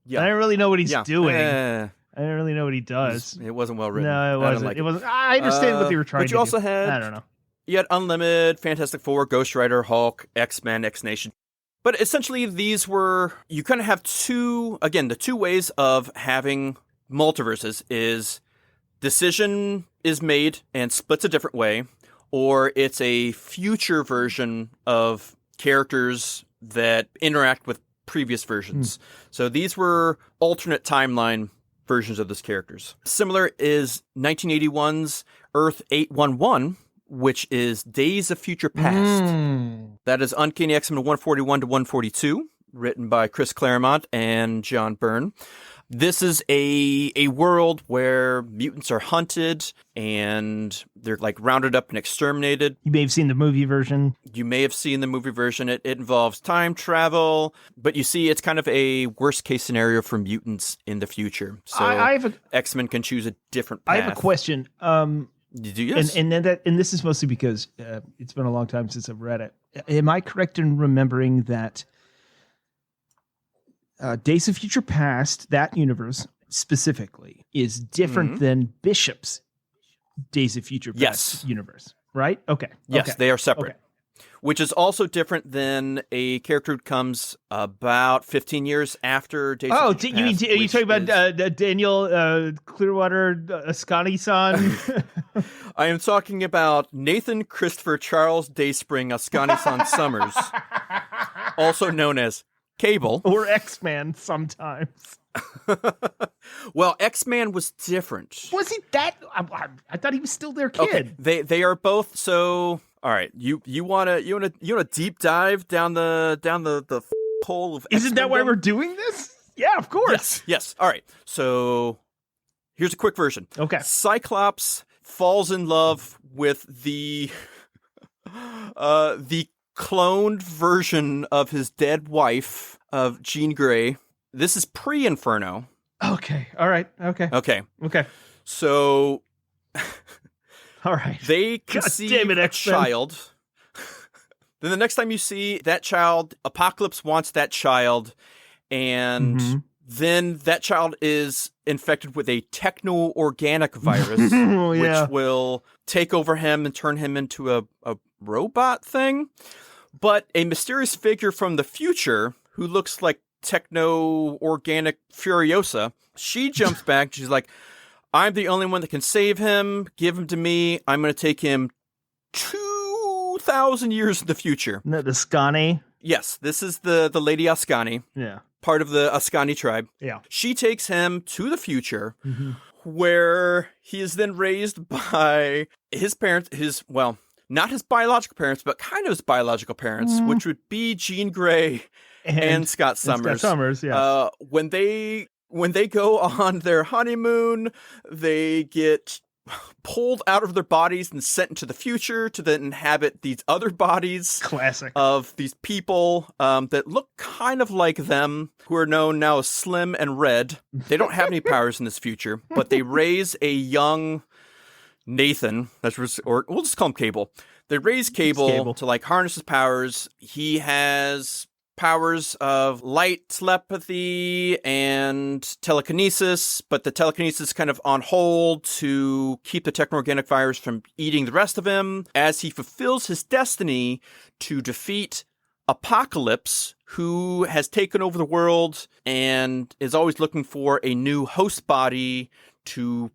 Yeah, I don't really know what he's doing. I don't really know what he does. It wasn't well written. No, it wasn't. It wasn't. I understand what they were trying to do. But you also had, I don't know. You had Unlimited, Fantastic Four, Ghost Rider, Hulk, X-Men, X-Nation. But essentially, these were, you kind of have the two ways of having multiverses is decision is made and splits a different way, or it's a future version of characters that interact with previous versions. So these were alternate timeline versions of those characters. Similar is 1981's Earth 811, which is Days of Future Past. That is Uncanny X-Men 141 to 142, written by Chris Claremont and John Byrne. This is a world where mutants are hunted and they're like rounded up and exterminated. You may have seen the movie version. It involves time travel, but you see it's kind of a worst case scenario for mutants in the future. So X-Men can choose a different path. I have a question. Yes. And this is mostly because it's been a long time since I've read it. Am I correct in remembering that Days of Future Past, that universe specifically, is different than Bishop's Days of Future Past universe, right? Okay. Yes, okay. They are separate. Okay. Which is also different than a character who comes about 15 years after Days of Future Past. Are you talking about Daniel Clearwater Ascani-san? I am talking about Nathan Christopher Charles Dayspring Ascani-san Summers, also known as Cable. Or X-Man sometimes. Well, X-Man was different. Was he that? I thought he was still their kid. Okay, they are both so. All right, you wanna deep dive down the hole of. Isn't that why we're doing this? Yeah, of course. Yes. All right. So here's a quick version. Okay. Cyclops falls in love with the cloned version of his dead wife of Jean Grey. This is pre-Inferno. Okay. All right. Okay. So. All right. They conceive a child. Then the next time you see that child, Apocalypse wants that child, and then that child is infected with a techno-organic virus, which will take over him and turn him into a robot thing. But a mysterious figure from the future who looks like techno-organic Furiosa, she jumps back. She's like, I'm the only one that can save him. Give him to me. I'm going to take him 2,000 2,000 years in the future. No, the Scani. Yes, this is the Lady Ascani, Yeah. part of the Ascani tribe. Yeah. She takes him to the future, where he is then raised by his parents, not his biological parents, but kind of his biological parents, which would be Jean Grey and Scott Summers. Scott Summers, yes. When they go on their honeymoon, they get pulled out of their bodies and sent into the future to then inhabit these other bodies. Classic. Of these people that look kind of like them, who are known now as Slim and Red. They don't have any powers in this future, but they raise a young Nathan, or we'll just call him Cable. They raise Cable to like harness his powers. He has powers of light telepathy and telekinesis, but the telekinesis is kind of on hold to keep the techno-organic virus from eating the rest of him as he fulfills his destiny to defeat Apocalypse, who has taken over the world and is always looking for a new host body to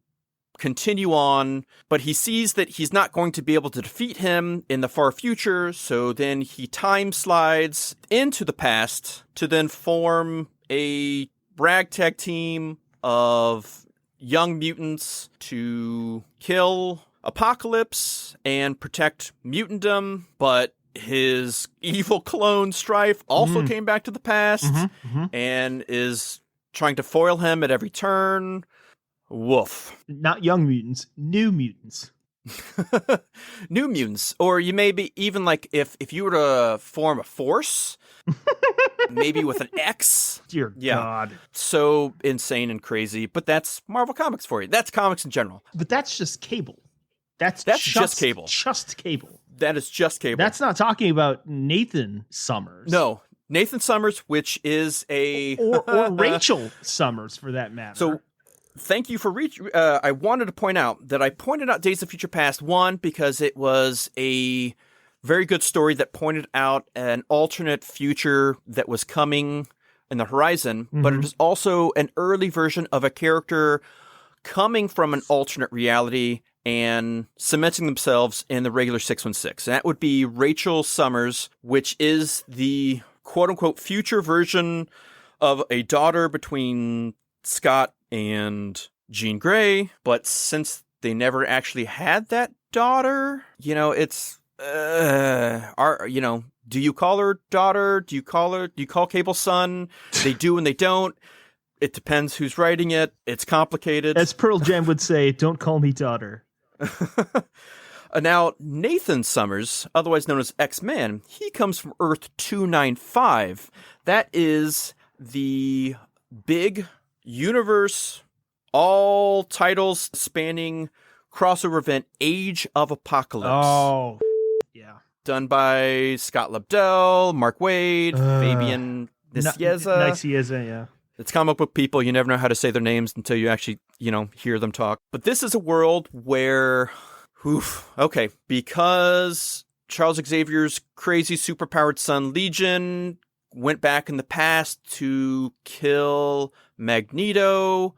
continue on, but he sees that he's not going to be able to defeat him in the far future, so then he time slides into the past to then form a ragtag team of young mutants to kill Apocalypse and protect mutantdom, but his evil clone Strife also came back to the past and is trying to foil him at every turn. Woof. Not young mutants, new mutants. New mutants. Or you maybe even like if you were to form a force, maybe with an X. Dear God. So insane and crazy. But that's Marvel Comics for you. That's comics in general. But that's just Cable. That's just Cable. Just Cable. That is just Cable. That's not talking about Nathan Summers. No. Nathan Summers, which is a... or Rachel Summers, for that matter. So... Thank you for I wanted to point out that I pointed out Days of Future Past, one, because it was a very good story that pointed out an alternate future that was coming in the horizon, but it is also an early version of a character coming from an alternate reality and cementing themselves in the regular 616. And that would be Rachel Summers, which is the quote-unquote future version of a daughter between Scott and Jean Grey, but since they never actually had that daughter, it's do you call her daughter? Do you call Cable son? They do and they don't. It depends who's writing it. It's complicated. As Pearl Jam would say, don't call me daughter. Now, Nathan Summers, otherwise known as X-Man, he comes from Earth 295. That is the big universe, all titles spanning crossover event Age of Apocalypse. Oh, yeah. Done by Scott Lobdell, Mark Waid, Fabian Nicieza. Nicieza, yeah. It's comic book people. You never know how to say their names until you actually, hear them talk. But this is a world where, because Charles Xavier's crazy superpowered son Legion went back in the past to kill Magneto.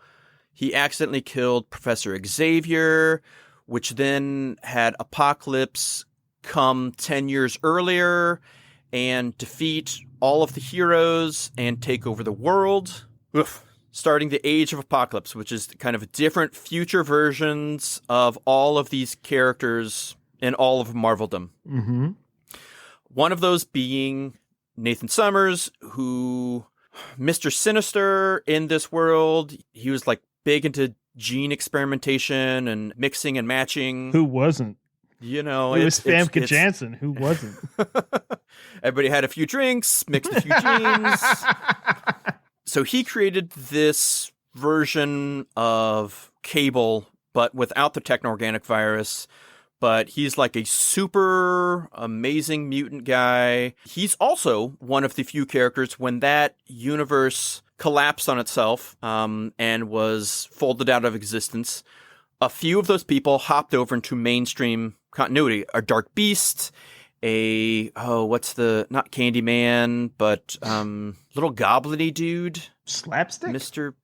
He accidentally killed Professor Xavier, which then had Apocalypse come 10 years earlier and defeat all of the heroes and take over the world. Starting the Age of Apocalypse, which is kind of different future versions of all of these characters in all of Marveldom. Mm-hmm. One of those being Nathan Summers, who Mr. Sinister in this world, he was like big into gene experimentation and mixing and matching. Who wasn't? It was Famke Janssen. Who wasn't? Everybody had a few drinks, mixed a few genes. So he created this version of Cable, but without the techno-organic virus. But he's like a super amazing mutant guy. He's also one of the few characters when that universe collapsed on itself and was folded out of existence. A few of those people hopped over into mainstream continuity. A Dark Beast, not Candyman, but little goblin-y dude. Slapstick? Mr.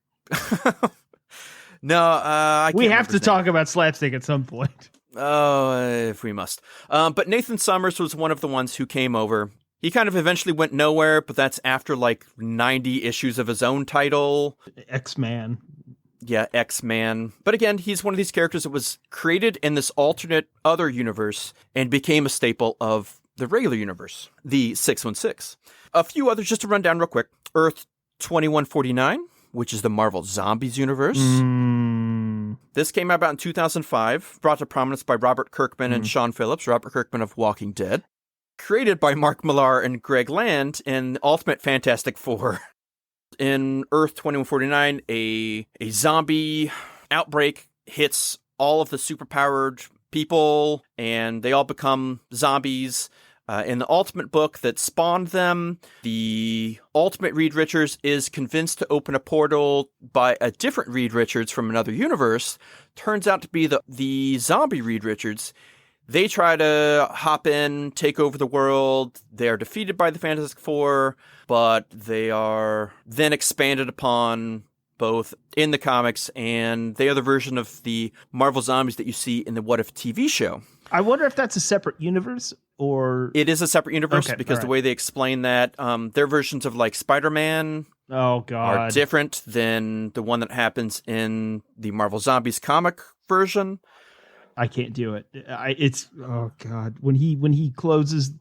No, I can't we have remember to his talk name. about Slapstick at some point. if we must. But Nathan Summers was one of the ones who came over. He kind of eventually went nowhere, but that's after like 90 issues of his own title. X-Man. Yeah, X-Man. But again, he's one of these characters that was created in this alternate other universe and became a staple of the regular universe, the 616. A few others just to run down real quick. Earth 2149, which is the Marvel Zombies universe. This came out about in 2005, brought to prominence by Robert Kirkman and Sean Phillips, Robert Kirkman of Walking Dead. Created by Mark Millar and Greg Land in Ultimate Fantastic Four. In Earth 2149, a zombie outbreak hits all of the superpowered people, and they all become zombies. In the Ultimate book that spawned them, the Ultimate Reed Richards is convinced to open a portal by a different Reed Richards from another universe. Turns out to be the zombie Reed Richards. They try to hop in, take over the world. They are defeated by the Fantastic Four, but they are then expanded upon both in the comics, and they are the version of the Marvel Zombies that you see in the What If TV show. I wonder if that's a separate universe or... It is a separate universe, okay, because the way they explain that, their versions of like Spider-Man are different than the one that happens in the Marvel Zombies comic version. I can't do it. It's oh god when he closes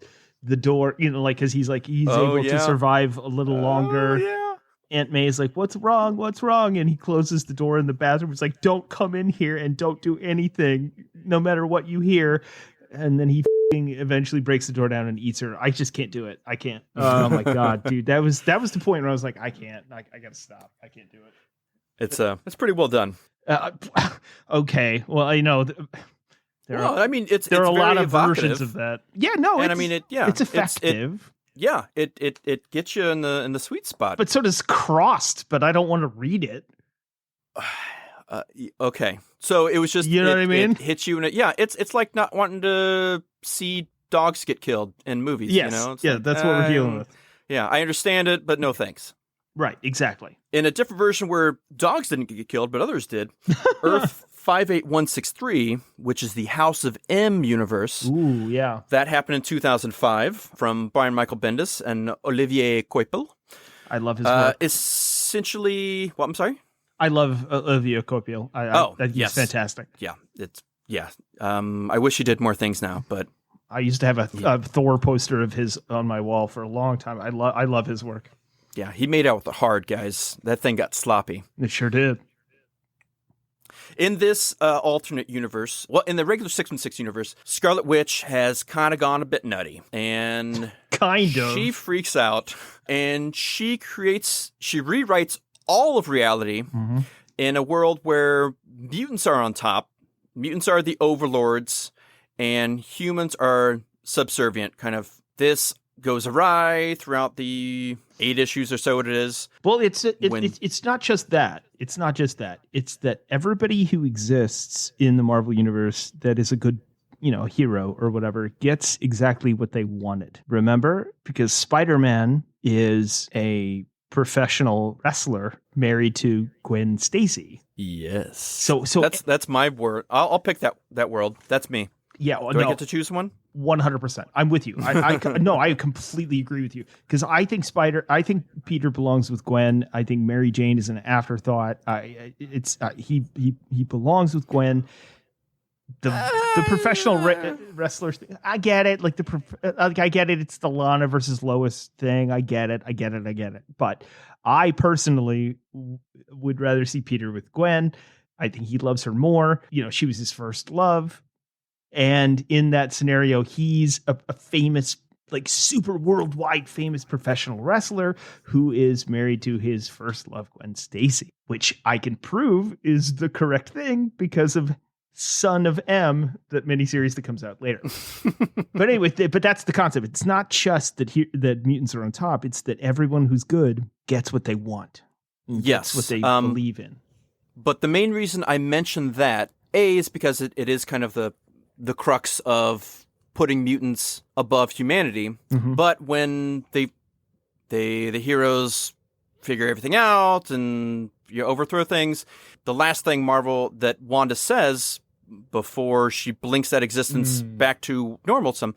the door, like because he's able to survive a little longer. Yeah. Aunt May is like, "What's wrong? What's wrong?" And he closes the door in the bathroom. It's like, "Don't come in here and don't do anything, no matter what you hear." And then he eventually breaks the door down and eats her. I just can't do it. I can't. Oh my god, dude, that was the point where I was like, I can't. I gotta stop. I can't do it. It's pretty well done. Okay. Well, I know. There are a lot of versions of that. Yeah, no, and it's effective. It gets you in the sweet spot. But so does Crossed. But I don't want to read it. Okay, so it was just what I mean. It hits you in it. Yeah, it's like not wanting to see dogs get killed in movies. Yes, It's that's what we're dealing with. Yeah, I understand it, but no thanks. Right, exactly. In a different version where dogs didn't get killed, but others did, Earth 58163, which is the House of M universe. Ooh, yeah. That happened in 2005 from Brian Michael Bendis and Olivier Coipel. I love his work. Essentially, I'm sorry? I love Olivier Coipel. He's fantastic. Yeah, I wish he did more things now, but... I used to have a Thor poster of his on my wall for a long time. I love his work. Yeah, he made out with the hard, guys. That thing got sloppy. It sure did. In this alternate universe, in the regular 616 universe, Scarlet Witch has kind of gone a bit nutty. And she freaks out, and she rewrites all of reality in a world where mutants are on top. Mutants are the overlords, and humans are subservient. Kind of this goes awry throughout the 8 issues or so it is. Well, it's not just that. It's not just that. It's that everybody who exists in the Marvel universe that is a good, hero or whatever gets exactly what they wanted. Remember? Because Spider-Man is a professional wrestler married to Gwen Stacy. Yes. So that's my word. I'll pick that world. That's me. Yeah. Well, Do I get to choose one? 100%. I'm with you. I completely agree with you because I think Peter belongs with Gwen. I think Mary Jane is an afterthought. He belongs with Gwen. The professional wrestlers. I get it. I get it. It's the Lana versus Lois thing. I get it. But I personally would rather see Peter with Gwen. I think he loves her more. She was his first love. And in that scenario, he's a famous, super worldwide famous professional wrestler who is married to his first love, Gwen Stacy, which I can prove is the correct thing because of Son of M, that miniseries that comes out later. But anyway, but that's the concept. It's not just that mutants are on top. It's that everyone who's good gets what they want. Yes. Gets what they believe in. But the main reason I mentioned that, is because it is kind of the crux of putting mutants above humanity. Mm-hmm. But when the heroes figure everything out and you overthrow things, the last thing that Wanda says before she blinks that existence back to normalsome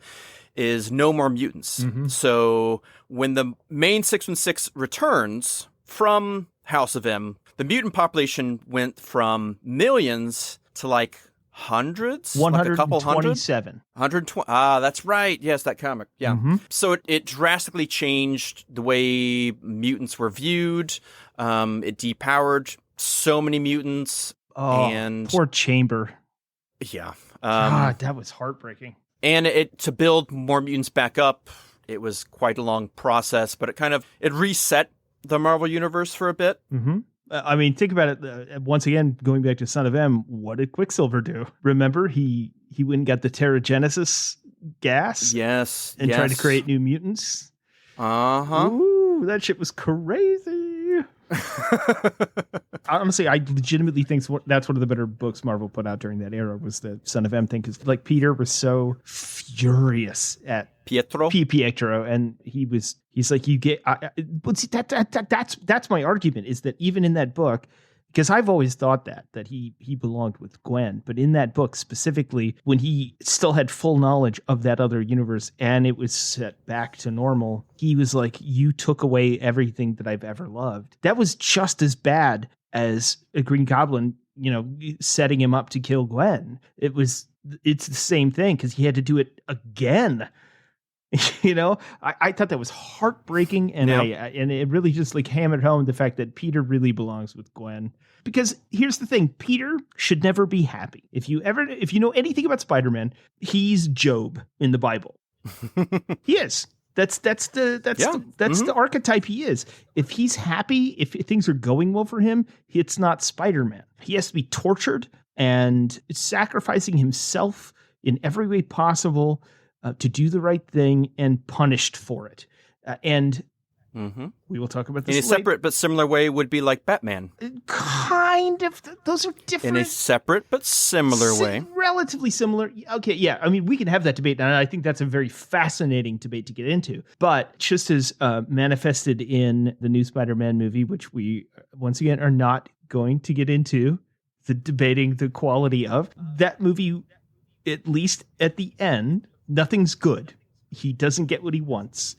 is no more mutants. So when the main 616 returns from House of M, the mutant population went from millions to like hundreds, like a couple hundred. 120. That's right. Yes, that comic. Yeah. So it drastically changed the way mutants were viewed. It depowered so many mutants. And poor Chamber. Yeah. God, that was heartbreaking. And to build more mutants back up, it was quite a long process, but it reset the Marvel Universe for a bit. I mean, think about it. Once again, going back to Son of M, what did Quicksilver do? Remember, he went and got the Terrigenesis gas? Yes. And tried to create new mutants? Ooh, that shit was crazy. Honestly, I legitimately think that's one of the better books Marvel put out during that era was the Son of M thing, because like Peter was so furious at Pietro, and he's like, you get. But see, that's my argument, is that even in that book, because I've always thought that he belonged with Gwen, but in that book specifically, when he still had full knowledge of that other universe and it was set back to normal, he was like, you took away everything that I've ever loved. That was just as bad as a Green Goblin, setting him up to kill Gwen. It's the same thing, because he had to do it again. I thought that was heartbreaking, and and it really just like hammered home the fact that Peter really belongs with Gwen. Because here's the thing, Peter should never be happy. If you know anything about Spider-Man, he's Job in the Bible. He is. That's the archetype he is. If he's happy, if things are going well for him, it's not Spider-Man. He has to be tortured and sacrificing himself in every way possible to do the right thing, and punished for it. We will talk about this in a separate but similar way would be like Batman. Kind of. Those are different. In a separate but similar way. Relatively similar. Okay, yeah. I mean, we can have that debate, and I think that's a very fascinating debate to get into. But just as manifested in the new Spider-Man movie, which we, once again, are not going to get into, debating the quality of, that movie, at least at the end, nothing's good. He doesn't get what he wants.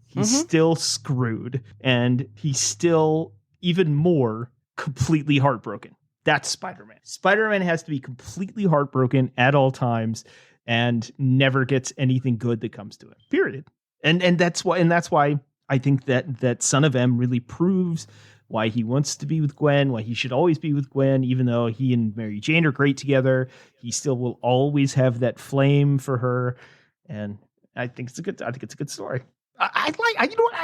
He's still screwed, and he's still even more completely heartbroken. That's Spider-Man. Spider-Man has to be completely heartbroken at all times and never gets anything good that comes to him. Period. And that's why I think that Son of M really proves why he wants to be with Gwen, why he should always be with Gwen, even though he and Mary Jane are great together. He still will always have that flame for her, and I think it's a good story. I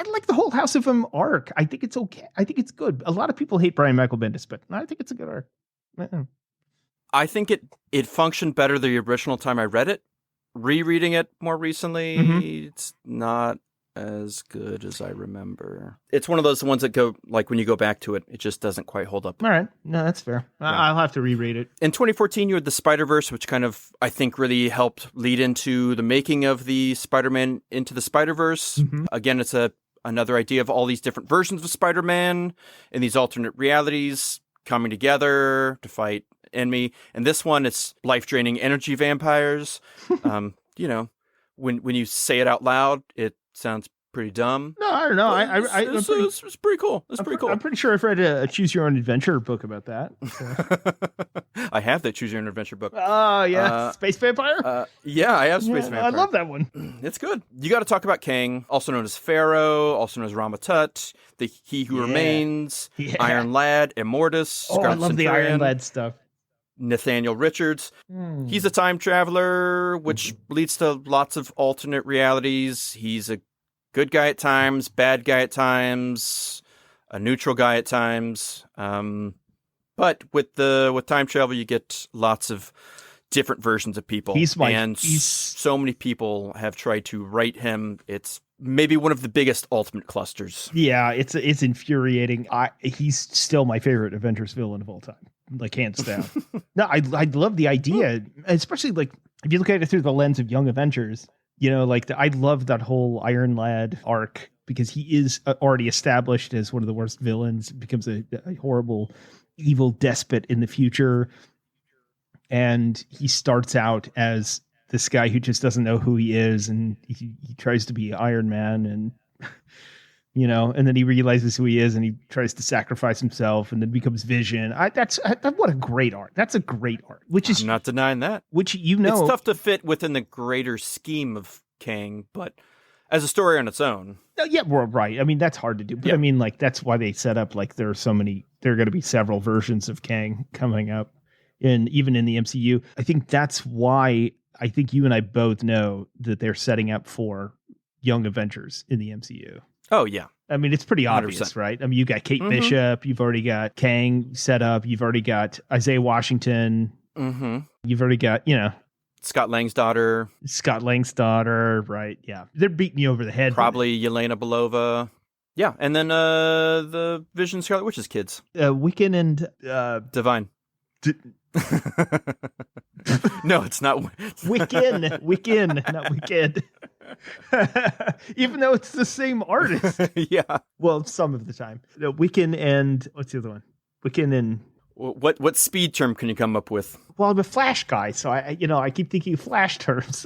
like the whole House of M arc. I think it's okay. I think it's good. A lot of people hate Brian Michael Bendis, but I think it's a good arc. I think it functioned better the original time I read it. Rereading it more recently, it's not as good as I remember. It's one of those ones that go, like, when you go back to it, it just doesn't quite hold up. All right. No, that's fair. Yeah. I'll have to reread it. In 2014, you had the Spider-Verse, which kind of, I think, really helped lead into the making of the Spider-Man Into the Spider-Verse. Again, it's another idea of all these different versions of Spider-Man in these alternate realities coming together to fight enemy. And this one, it's life-draining energy vampires. When you say it out loud, it sounds pretty dumb. No, I don't know. It's pretty cool. It's pretty cool. I'm pretty sure I've read a Choose Your Own Adventure book about that. So. I have that Choose Your Own Adventure book. Oh, yeah. Space Vampire? Yeah, I have Space Vampire. I love that one. It's good. You got to talk about Kang, also known as Pharaoh, also known as Ramatut, the He Who Remains, Iron Lad, Immortus, Scarlet I love Centurion, the Iron Lad stuff. Nathaniel Richards. He's a time traveler, which leads to lots of alternate realities. He's a good guy at times, bad guy at times, a neutral guy at times. But with time travel, you get lots of different versions of people. So many people have tried to write him. It's maybe one of the biggest ultimate clusters. Yeah, it's infuriating. He's still my favorite Avengers villain of all time. Like, hands down. No, I love the idea, especially like if you look at it through the lens of Young Avengers. I love that whole Iron Lad arc because he is already established as one of the worst villains, becomes a horrible, evil despot in the future. And he starts out as this guy who just doesn't know who he is, and he tries to be Iron Man, and and then he realizes who he is, and he tries to sacrifice himself, and then becomes Vision. What a great art. That's a great art. I'm not denying that. Which it's tough to fit within the greater scheme of Kang, but as a story on its own. Yeah, well, right. I mean, that's hard to do, but I mean, like that's why they set up like there are going to be several versions of Kang coming up, even in the MCU. I think that's why I think you and I both know that they're setting up for Young Avengers in the MCU. Oh, yeah. I mean, it's pretty obvious, 100%. right? I mean, you got Kate Bishop. You've already got Kang set up. You've already got Isaiah Washington. Mm-hmm. You've already got, Scott Lang's daughter. Right? Yeah. They're beating you over the head. Probably Yelena Belova. Yeah. And then the Vision Scarlet Witch's kids. Wiccan and... Divine. No, it's not. Wiccan, not Wicked. Even though it's the same artist. Yeah. Well, some of the time. Wiccan and what's the other one? Wiccan and what speed term can you come up with? Well, I'm a Flash guy, so I keep thinking Flash terms.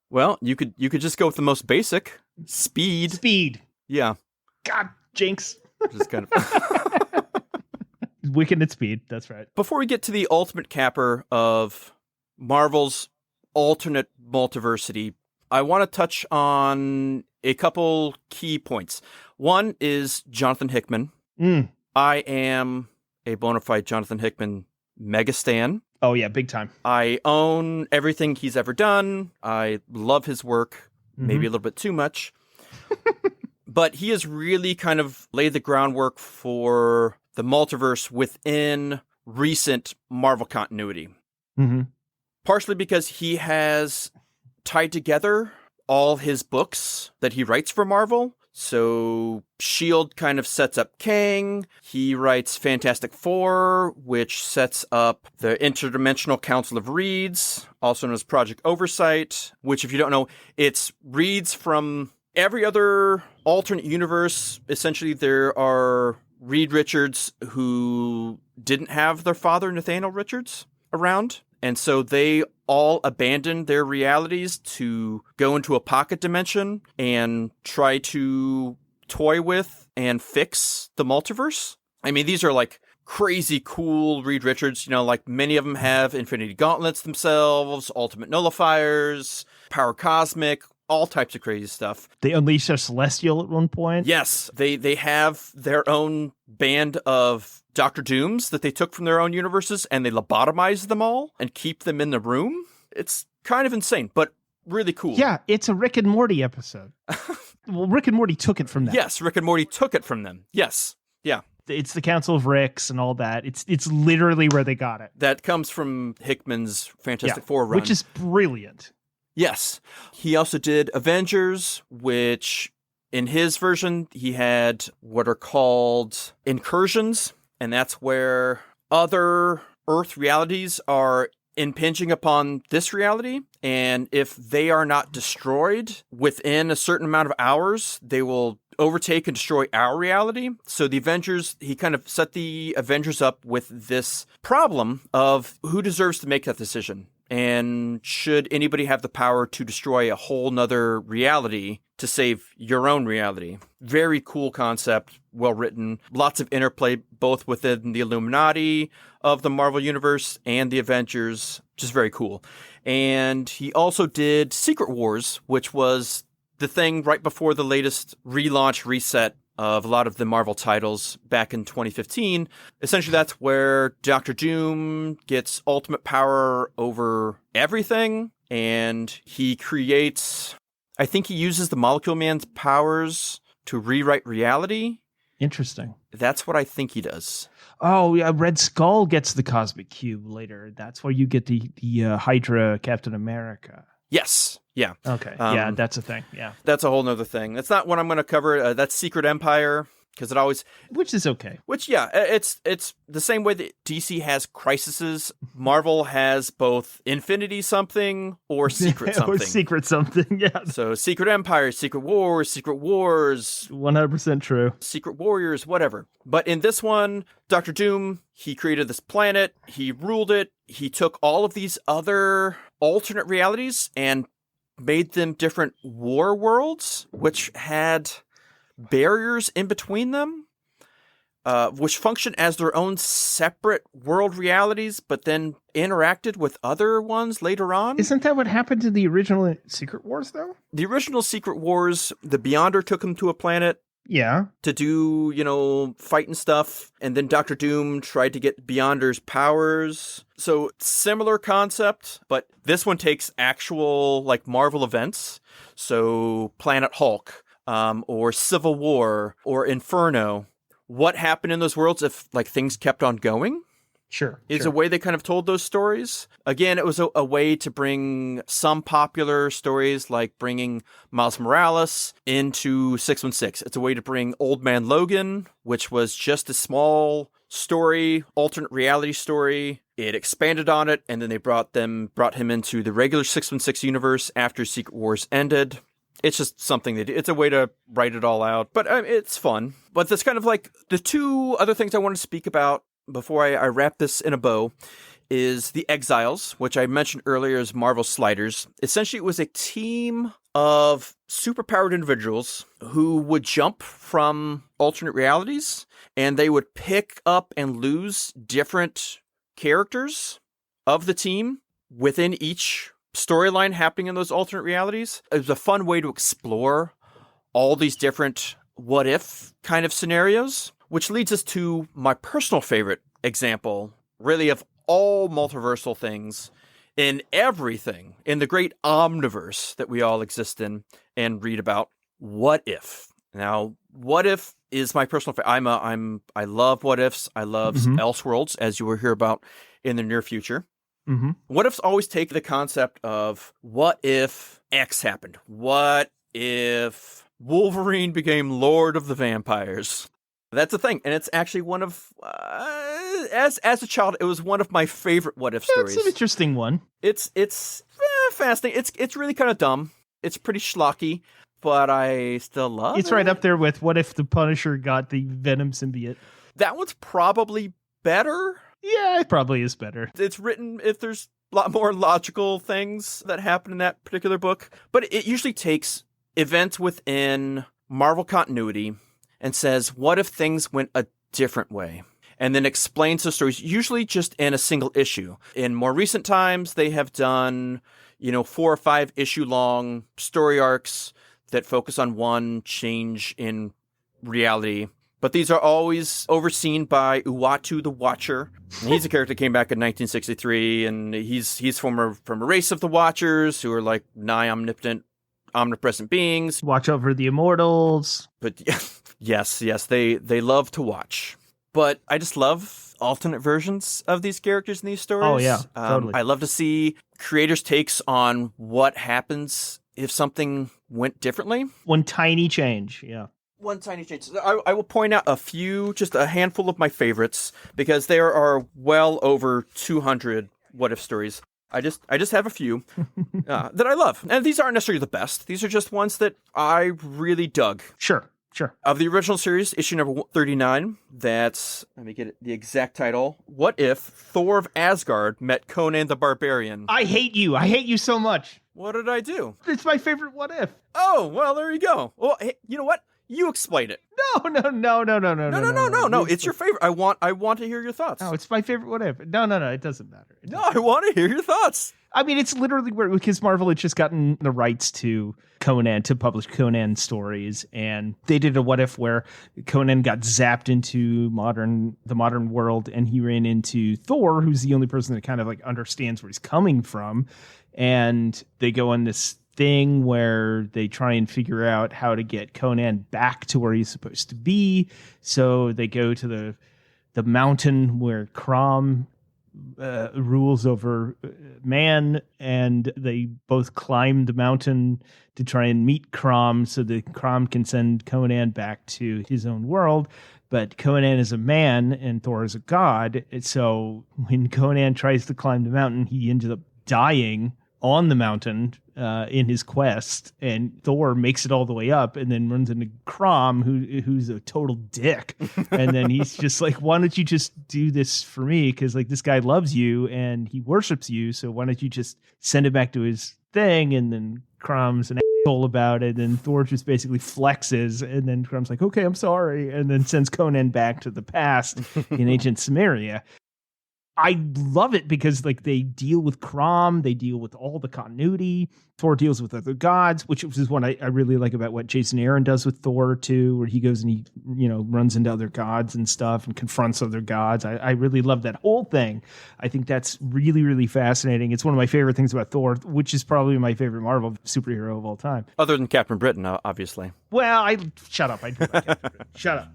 Well, you could just go with the most basic speed. Speed. Yeah. God, jinx. Just kind of. Wiccan and Speed. That's right. Before we get to the ultimate capper of Marvel's alternate multiversity, I want to touch on a couple key points. One is Jonathan Hickman. I am a bona fide Jonathan Hickman mega stan. Oh, yeah, big time. I own everything he's ever done. I love his work, maybe a little bit too much. But he has really kind of laid the groundwork for the multiverse within recent Marvel continuity. Mm-hmm. Partially because he has tied together all his books that he writes for Marvel. So S.H.I.E.L.D. kind of sets up Kang. He writes Fantastic Four, which sets up the Interdimensional Council of Reeds, also known as Project Oversight, which, if you don't know, it's Reeds from every other alternate universe. Essentially, there are Reed Richards who didn't have their father, Nathaniel Richards, around. And so they all abandoned their realities to go into a pocket dimension and try to toy with and fix the multiverse. I mean, these are like crazy cool Reed Richards, like many of them have Infinity Gauntlets themselves, Ultimate Nullifiers, Power Cosmic, all types of crazy stuff. They unleash a Celestial at one point. Yes, they have their own band of Doctor Dooms that they took from their own universes, and they lobotomize them all and keep them in the room. It's kind of insane, but really cool. Yeah, it's a Rick and Morty episode. Well, Rick and Morty took it from them. Yes, Rick and Morty took it from them. Yes, yeah. It's the Council of Ricks and all that. It's literally where they got it. That comes from Hickman's Fantastic Four run. Which is brilliant. Yes. He also did Avengers, which in his version, he had what are called incursions. And that's where other Earth realities are impinging upon this reality. And if they are not destroyed within a certain amount of hours, they will overtake and destroy our reality. So the Avengers, he kind of set the Avengers up with this problem of who deserves to make that decision. And should anybody have the power to destroy a whole nother reality to save your own reality? Very cool concept, well written, lots of interplay both within the Illuminati of the Marvel Universe and the Avengers, just very cool. And he also did Secret Wars, which was the thing right before the latest relaunch reset of a lot of the Marvel titles back in 2015. Essentially, that's where Doctor Doom gets ultimate power over everything, and he creates... I think he uses the Molecule Man's powers to rewrite reality. Interesting. That's what I think he does. Oh, yeah, Red Skull gets the Cosmic Cube later. That's where you get the Hydra Captain America. Yes. Yeah. Okay. Yeah, that's a thing. Yeah. That's a whole nother thing. That's not what I'm going to cover. That's Secret Empire. because it always, which is okay. it's the same way that DC has crises. Marvel has both Infinity something or Secret something. Or Secret something, yeah. So Secret Empire, Secret Wars, 100% true. Secret Warriors, whatever. But in this one, Dr. Doom, he created this planet, he ruled it, he took all of these other alternate realities and made them different war worlds, which had barriers in between them, which function as their own separate world realities, but then interacted with other ones later on. Isn't that what happened to the original Secret Wars, though? The original Secret Wars, the Beyonder took him to a planet. Yeah. To do, fight and stuff. And then Dr. Doom tried to get Beyonder's powers. So similar concept, but this one takes actual, Marvel events. So Planet Hulk, or Civil War, or Inferno. What happened in those worlds if, things kept on going? Sure. Is a way they kind of told those stories. Again, it was a way to bring some popular stories, like bringing Miles Morales into 616. It's a way to bring Old Man Logan, which was just a small story, alternate reality story. It expanded on it, and then they brought him into the regular 616 universe after Secret Wars ended. It's just something they do. It's a way to write it all out, but it's fun. But that's kind of the two other things I want to speak about before I wrap this in a bow is the Exiles, which I mentioned earlier as Marvel Sliders. Essentially, it was a team of superpowered individuals who would jump from alternate realities, and they would pick up and lose different characters of the team within each storyline happening in those alternate realities. It was a fun way to explore all these different what-if kind of scenarios. Which leads us to my personal favorite example, really, of all multiversal things in everything, in the great omniverse that we all exist in and read about. What If? Now, What If is my personal favorite. I love What Ifs. I love Elseworlds, as you will hear about in the near future. Mm-hmm. What Ifs always take the concept of what if X happened? What if Wolverine became Lord of the Vampires? That's the thing, and it's actually one of, as a child, it was one of my favorite what if stories. It's an interesting one. It's fascinating. It's really kind of dumb. It's pretty schlocky, but I still love it. It's right up there with what if the Punisher got the Venom symbiote. That one's probably better. Yeah, it probably is better. It's written if there's a lot more logical things that happen in that particular book, but it usually takes events within Marvel continuity and says, what if things went a different way? And then explains the stories, usually just in a single issue. In more recent times, they have done, 4 or 5 issue long story arcs that focus on one change in reality. But these are always overseen by Uatu the Watcher. And he's a character that came back in 1963, and he's from a race of the Watchers who are nigh omnipresent beings. Watch over the immortals. But yes, they love to watch. But I just love alternate versions of these characters in these stories. Oh, yeah, totally. I love to see creators' takes on what happens if something went differently. One tiny change, yeah. One tiny change. I will point out just a handful of my favorites, because there are well over 200 what-if stories. I just have a few that I love. And these aren't necessarily the best. These are just ones that I really dug. Sure. Of the original series, issue number 39, that's, let me get the exact title. What If Thor of Asgard Met Conan the Barbarian? I hate you so much. What did I do? It's my favorite what if. Oh, well, there you go. Well, hey, you know what? You explain it. No. No. It's your favorite. I want to hear your thoughts. No, it's my favorite what if. No. It doesn't matter. I want to hear your thoughts. I mean, it's literally where, because Marvel had just gotten the rights to Conan, to publish Conan stories, and they did a what if where Conan got zapped into the modern world, and he ran into Thor, who's the only person that kind of understands where he's coming from, and they go on this thing where they try and figure out how to get Conan back to where he's supposed to be. So they go to the mountain where Crom rules over man, and they both climb the mountain to try and meet Crom so that Crom can send Conan back to his own world. But Conan is a man and Thor is a god. So when Conan tries to climb the mountain, he ends up dying on the mountain in his quest, and Thor makes it all the way up and then runs into Crom, who's a total dick. And then he's just like, why don't you just do this for me? Because like this guy loves you and he worships you, so why don't you just send it back to his thing? And then Crom's an asshole about it, and Thor just basically flexes, and then Crom's like, okay, I'm sorry, and then sends Conan back to the past in ancient Samaria. I love it because like they deal with Crom, they deal with all the continuity. Thor deals with other gods, which is what I really like about what Jason Aaron does with Thor too, where he goes and he, runs into other gods and stuff and confronts other gods. I really love that whole thing. I think that's really, really fascinating. It's one of my favorite things about Thor, which is probably my favorite Marvel superhero of all time. Other than Captain Britain, obviously. Well, shut up. I do like Captain Britain. Shut up.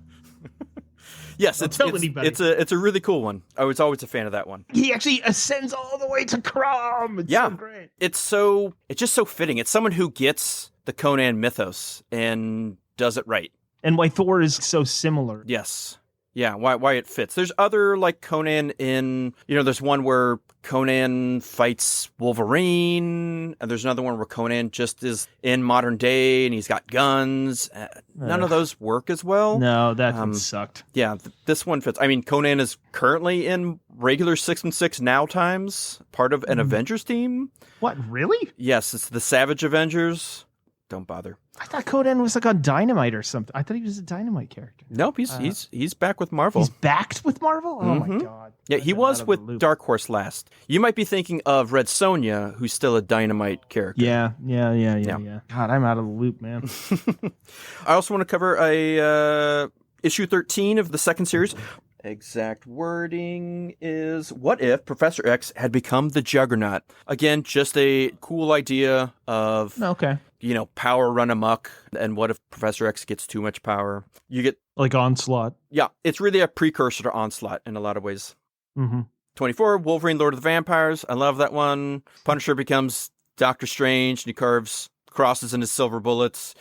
Yes, it's a really cool one. I was always a fan of that one. He actually ascends all the way to Crom. It's so great. It's just so fitting. It's someone who gets the Conan mythos and does it right. And why Thor is so similar. Yes. Yeah, why it fits. There's other like Conan in, there's one where Conan fights Wolverine, and there's another one where Conan just is in modern day and he's got guns. None of those work as well. No, that one sucked. Yeah, this one fits. I mean, Conan is currently in regular 616 Now Times, part of an Avengers team. What, really? Yes, it's the Savage Avengers. Don't bother. I thought Conan was like on Dynamite or something. I thought he was a Dynamite character. Nope, he's back with Marvel. He's backed with Marvel? Oh my god. Yeah, he was with Dark Horse last. You might be thinking of Red Sonja, who's still a Dynamite character. Yeah. God, I'm out of the loop, man. I also want to cover a issue 13 of the second series. Exact wording is, what if Professor X had become the Juggernaut? Again, just a cool idea of, power run amok. And what if Professor X gets too much power? You get... like Onslaught. Yeah, it's really a precursor to Onslaught in a lot of ways. Mm-hmm. 24, Wolverine, Lord of the Vampires. I love that one. Punisher becomes Doctor Strange, and he carves crosses in his silver bullets.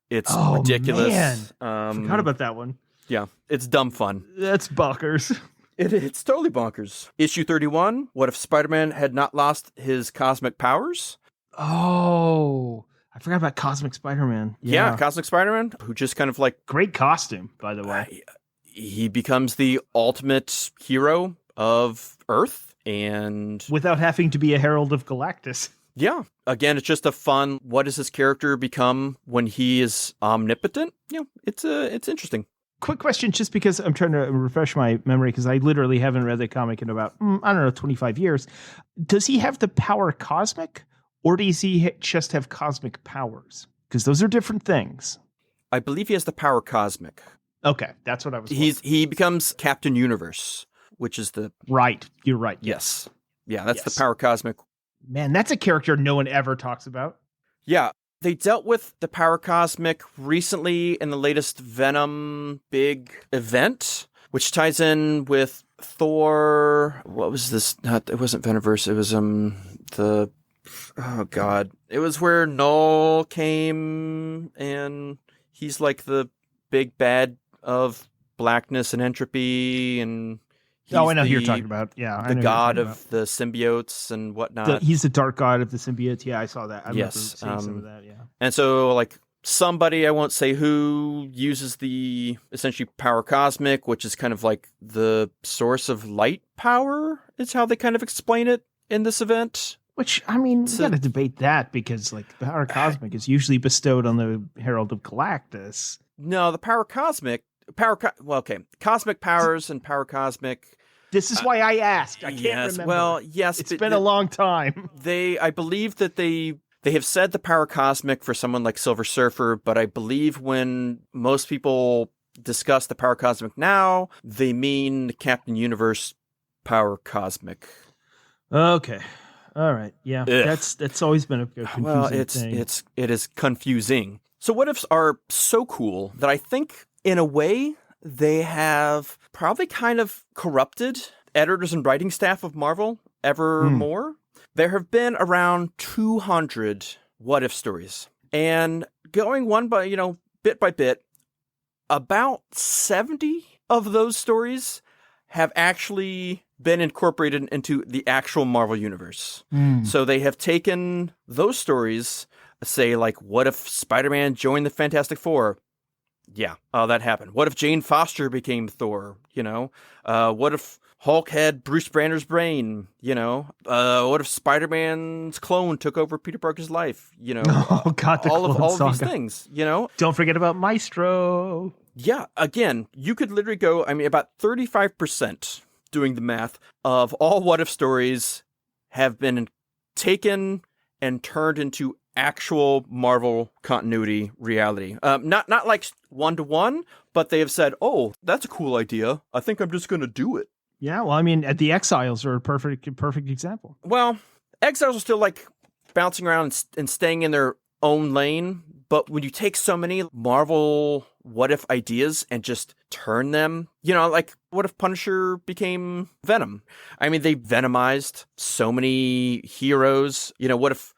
It's ridiculous. Man. Forgot about that one. Yeah, it's dumb fun. That's bonkers. It's totally bonkers. Issue 31, what if Spider-Man had not lost his cosmic powers? Oh, I forgot about Cosmic Spider-Man. Yeah, Cosmic Spider-Man, who just kind of like... great costume, by the way. He becomes the ultimate hero of Earth, and... without having to be a Herald of Galactus. Yeah. Again, it's just a fun, what does his character become when he is omnipotent? Yeah, it's interesting. Quick question, just because I'm trying to refresh my memory, because I literally haven't read the comic in about, 25 years. Does he have the power cosmic, or does he just have cosmic powers? Because those are different things. I believe he has the power cosmic. Okay, that's what I was He becomes Captain Universe, which is the... Right, you're right. Yes. Yeah, that's the power cosmic. Man, that's a character no one ever talks about. Yeah. They dealt with the power cosmic recently in the latest Venom big event, which ties in with Thor. What was this? It wasn't Venomverse. It was it was where Null came, and he's like the big bad of blackness and entropy, and I know who you're talking about. Yeah, the god of the symbiotes and whatnot. He's the dark god of the symbiotes. Yeah, I saw that. I remember seeing some of that. Yeah, and so like somebody, I won't say who, uses the essentially power cosmic, which is kind of like the source of light power. Is how they kind of explain it in this event. Which, I mean, you got to debate that, because like the power cosmic is usually bestowed on the Herald of Galactus. No, the power cosmic. Cosmic powers and power cosmic. This is why I asked. I can't remember. Well, yes. It's been a long time. I believe that they have said the power cosmic for someone like Silver Surfer, but I believe when most people discuss the power cosmic now, they mean the Captain Universe power cosmic. Okay. All right. Yeah. Ugh. That's always been a confusing thing. It is confusing. So what ifs are so cool that I think in a way they have probably kind of corrupted editors and writing staff of Marvel ever more, there have been around 200 what if stories. And going bit by bit, about 70 of those stories have actually been incorporated into the actual Marvel universe. So they have taken those stories, say, like, what if Spider-Man joined the Fantastic Four? Yeah, that happened. What if Jane Foster became Thor? What if Hulk had Bruce Banner's brain? What if Spider-Man's clone took over Peter Parker's life? Oh God, all of these things. Don't forget about Maestro. Yeah, again, you could literally go. About 35%, doing the math, of all what if stories have been taken and turned into actual Marvel continuity reality. Not like 1-to-1, but they have said, "Oh, that's a cool idea. I think I'm just going to do it." Yeah, well, the Exiles are a perfect example. Well, Exiles are still like bouncing around and staying in their own lane, but when you take so many Marvel what if ideas and just turn them, like what if Punisher became Venom? They Venomized so many heroes. What if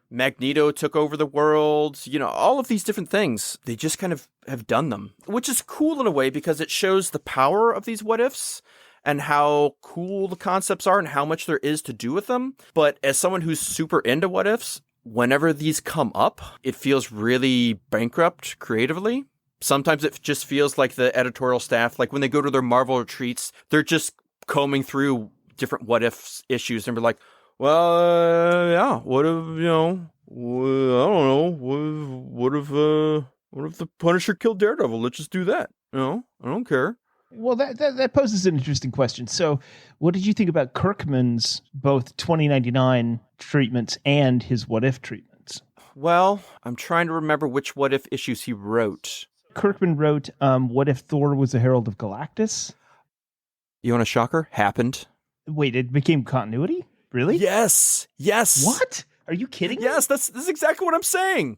Magneto took over the world? All of these different things. They just kind of have done them, which is cool in a way because it shows the power of these what ifs and how cool the concepts are and how much there is to do with them. But as someone who's super into what ifs, whenever these come up, it feels really bankrupt creatively. Sometimes it just feels like the editorial staff, like when they go to their Marvel retreats, they're just combing through different what if issues and be like, well, yeah, what if, I don't know, what if the Punisher killed Daredevil? Let's just do that. I don't care. Well, that poses an interesting question. So what did you think about Kirkman's both 2099 treatments and his what if treatments? Well, I'm trying to remember which what if issues he wrote. Kirkman wrote, what if Thor was a Herald of Galactus? You want a shocker? Happened. Wait, it became continuity? Really? Yes. What? Are you kidding me? Yes, this is exactly what I'm saying.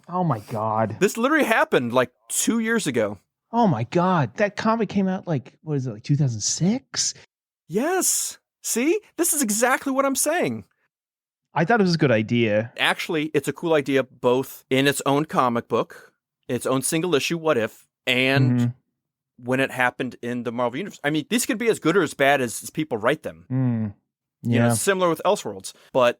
Oh my God. This literally happened like 2 years ago. Oh my God. That comic came out like 2006? Yes. See? This is exactly what I'm saying. I thought it was a good idea. Actually, it's a cool idea both in its own comic book, its own single issue what if, and when it happened in the Marvel Universe. These could be as good or as bad as people write them. Yeah. Similar with Elseworlds, but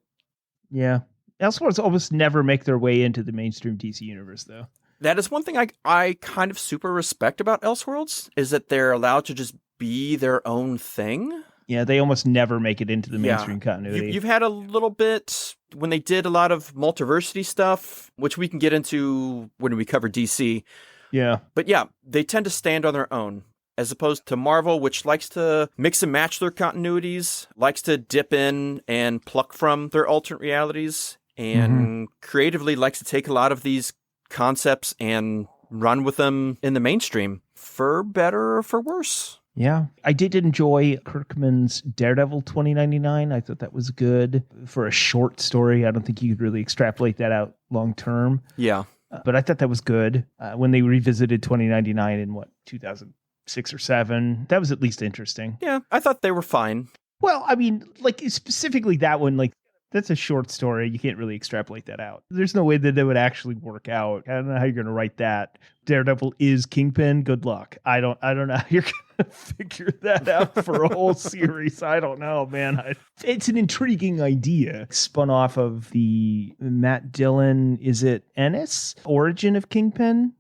yeah. Elseworlds almost never make their way into the mainstream DC universe, though. That is one thing I kind of super respect about Elseworlds, is that they're allowed to just be their own thing. Yeah, they almost never make it into the mainstream continuity. You've had a little bit when they did a lot of multiversity stuff, which we can get into when we cover DC. Yeah. But yeah, they tend to stand on their own, as opposed to Marvel, which likes to mix and match their continuities, likes to dip in and pluck from their alternate realities, and creatively likes to take a lot of these concepts and run with them in the mainstream, for better or for worse. Yeah. I did enjoy Kirkman's Daredevil 2099. I thought that was good for a short story. I don't think you could really extrapolate that out long term. Yeah. But I thought that was good. When they revisited 2099 in 2006 or 7, that was at least interesting. Yeah, I thought they were fine. Well, specifically that one, that's a short story. You can't really extrapolate that out. There's no way that it would actually work out. I don't know how you're going to write that. Daredevil is Kingpin. Good luck. I don't know how you're going to figure that out for a whole series. I don't know, man. It's an intriguing idea. Spun off of the Matt Dillon, is it Ennis? Origin of Kingpin?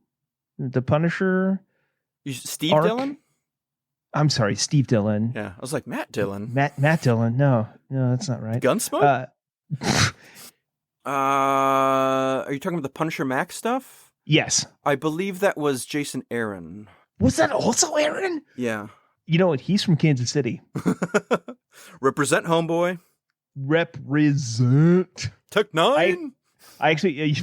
The Punisher? Steve arc? Dillon? I'm sorry, Steve Dillon. Yeah, I was like, Matt Dillon. Matt Dillon. No, that's not right. Gunsmoke? Are you talking about the Punisher Max stuff? Yes. I believe that was Jason Aaron. Was that also Aaron? Yeah. You know what? He's from Kansas City. Represent, homeboy. Represent. Took 9. I actually...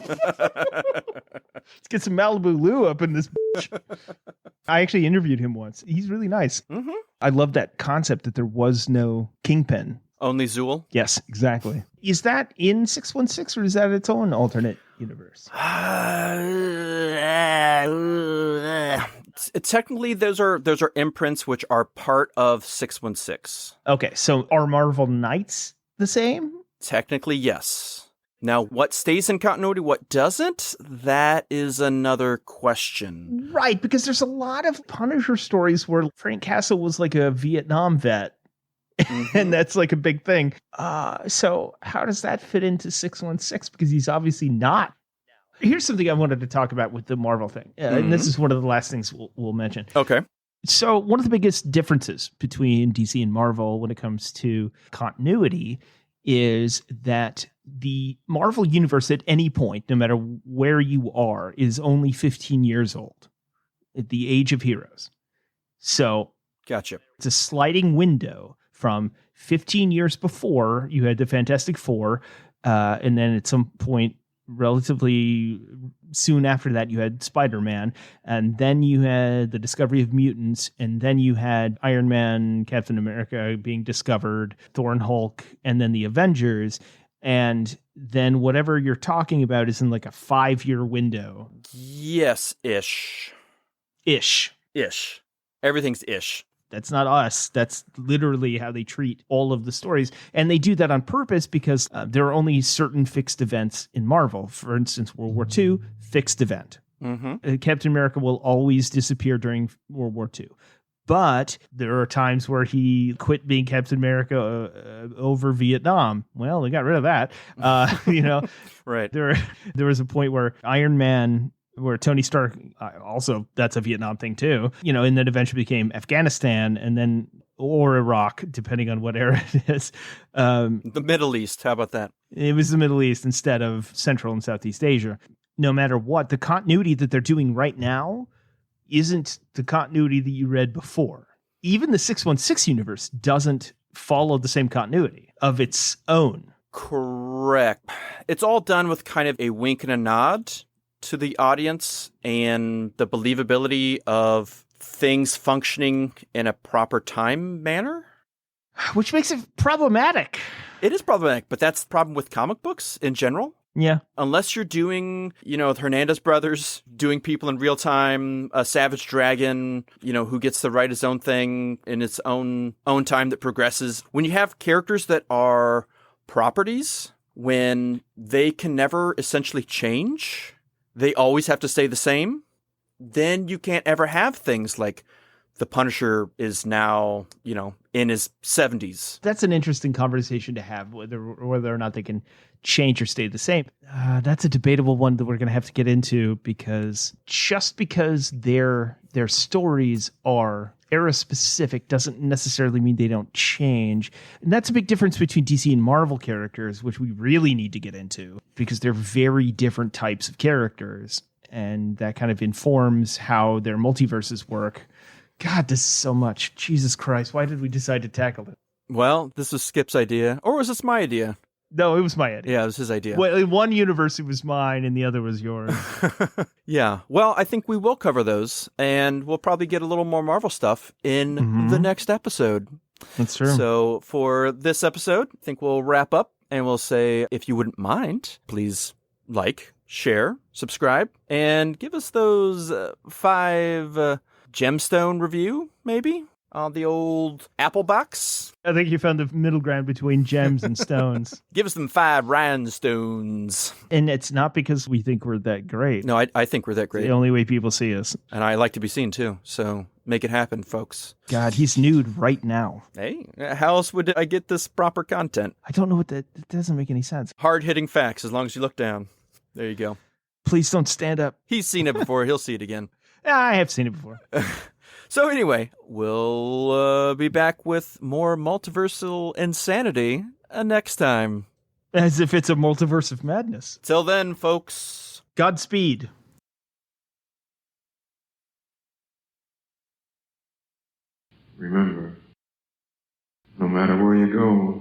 Let's get some Malibu Lou up in this bitch. I actually interviewed him once. He's really nice. Mm-hmm. I love that concept that there was no Kingpin. Only Zool? Yes, exactly. Is that in 616 or is that its own alternate universe? Technically, those are imprints which are part of 616. Okay, so are Marvel Knights the same? Technically, yes. Now, what stays in continuity, what doesn't, that is another question. Right, because there's a lot of Punisher stories where Frank Castle was like a Vietnam vet. And that's like a big thing. So how does that fit into 616? Because he's obviously not. Here's something I wanted to talk about with the Marvel thing. And this is one of the last things we'll mention. Okay. So one of the biggest differences between DC and Marvel when it comes to continuity is that the Marvel universe at any point, no matter where you are, is only 15 years old at the age of heroes. So gotcha. It's a sliding window from 15 years before you had the Fantastic Four, and then at some point relatively soon after that you had Spider-Man, and then you had the discovery of mutants, and then you had Iron Man, Captain America being discovered, Thor and Hulk, and then the Avengers, and then whatever you're talking about is in like a 5-year window. Yes, ish. Everything's ish. That's not us. That's literally how they treat all of the stories. And they do that on purpose because there are only certain fixed events in Marvel. For instance, World War II, fixed event. Captain America will always disappear during World War II. But there are times where he quit being Captain America over Vietnam. Well, they got rid of that. Right. There was a point where Iron Man, where Tony Stark, also that's a Vietnam thing too, and then eventually became Afghanistan and then, or Iraq, depending on what era it is. The Middle East, how about that? It was the Middle East instead of Central and Southeast Asia. No matter what, the continuity that they're doing right now isn't the continuity that you read before. Even the 616 universe doesn't follow the same continuity of its own. Correct. It's all done with kind of a wink and a nod to the audience and the believability of things functioning in a proper time manner. Which makes it problematic. It is problematic, but that's the problem with comic books in general. Yeah. Unless you're doing, the Hernandez brothers doing people in real time, a Savage Dragon, who gets to write his own thing in its own time that progresses. When you have characters that are properties, when they can never essentially change, they always have to stay the same, then you can't ever have things like the Punisher is now, in his 70s. That's an interesting conversation to have, whether or not they can change or stay the same. That's a debatable one that we're going to have to get into, because just because their stories are era specific doesn't necessarily mean they don't change. And that's a big difference between DC and Marvel characters, which we really need to get into, because they're very different types of characters. And that kind of informs how their multiverses work. God, this is so much. Jesus Christ. Why did we decide to tackle it? Well, this was Skip's idea. Or was this my idea? No, it was my idea. Yeah, it was his idea. Well, in one universe, it was mine, and the other was yours. Yeah. Well, I think we will cover those, and we'll probably get a little more Marvel stuff in the next episode. That's true. So for this episode, I think we'll wrap up, and we'll say, if you wouldn't mind, please like, share, subscribe, and give us those 5 gemstone review, maybe, on the old Apple box. I think you found the middle ground between gems and stones. Give us them 5 rhinestones. And it's not because we think we're that great. No, I think we're that great. It's the only way people see us. And I like to be seen, too. So make it happen, folks. God, he's nude right now. Hey, how else would I get this proper content? I don't know what that doesn't make any sense. Hard-hitting facts, as long as you look down. There you go. Please don't stand up. He's seen it before. He'll see it again. I have seen it before. So anyway, we'll be back with more multiversal insanity next time. As if it's a multiverse of madness. Till then, folks. Godspeed. Remember, no matter where you go,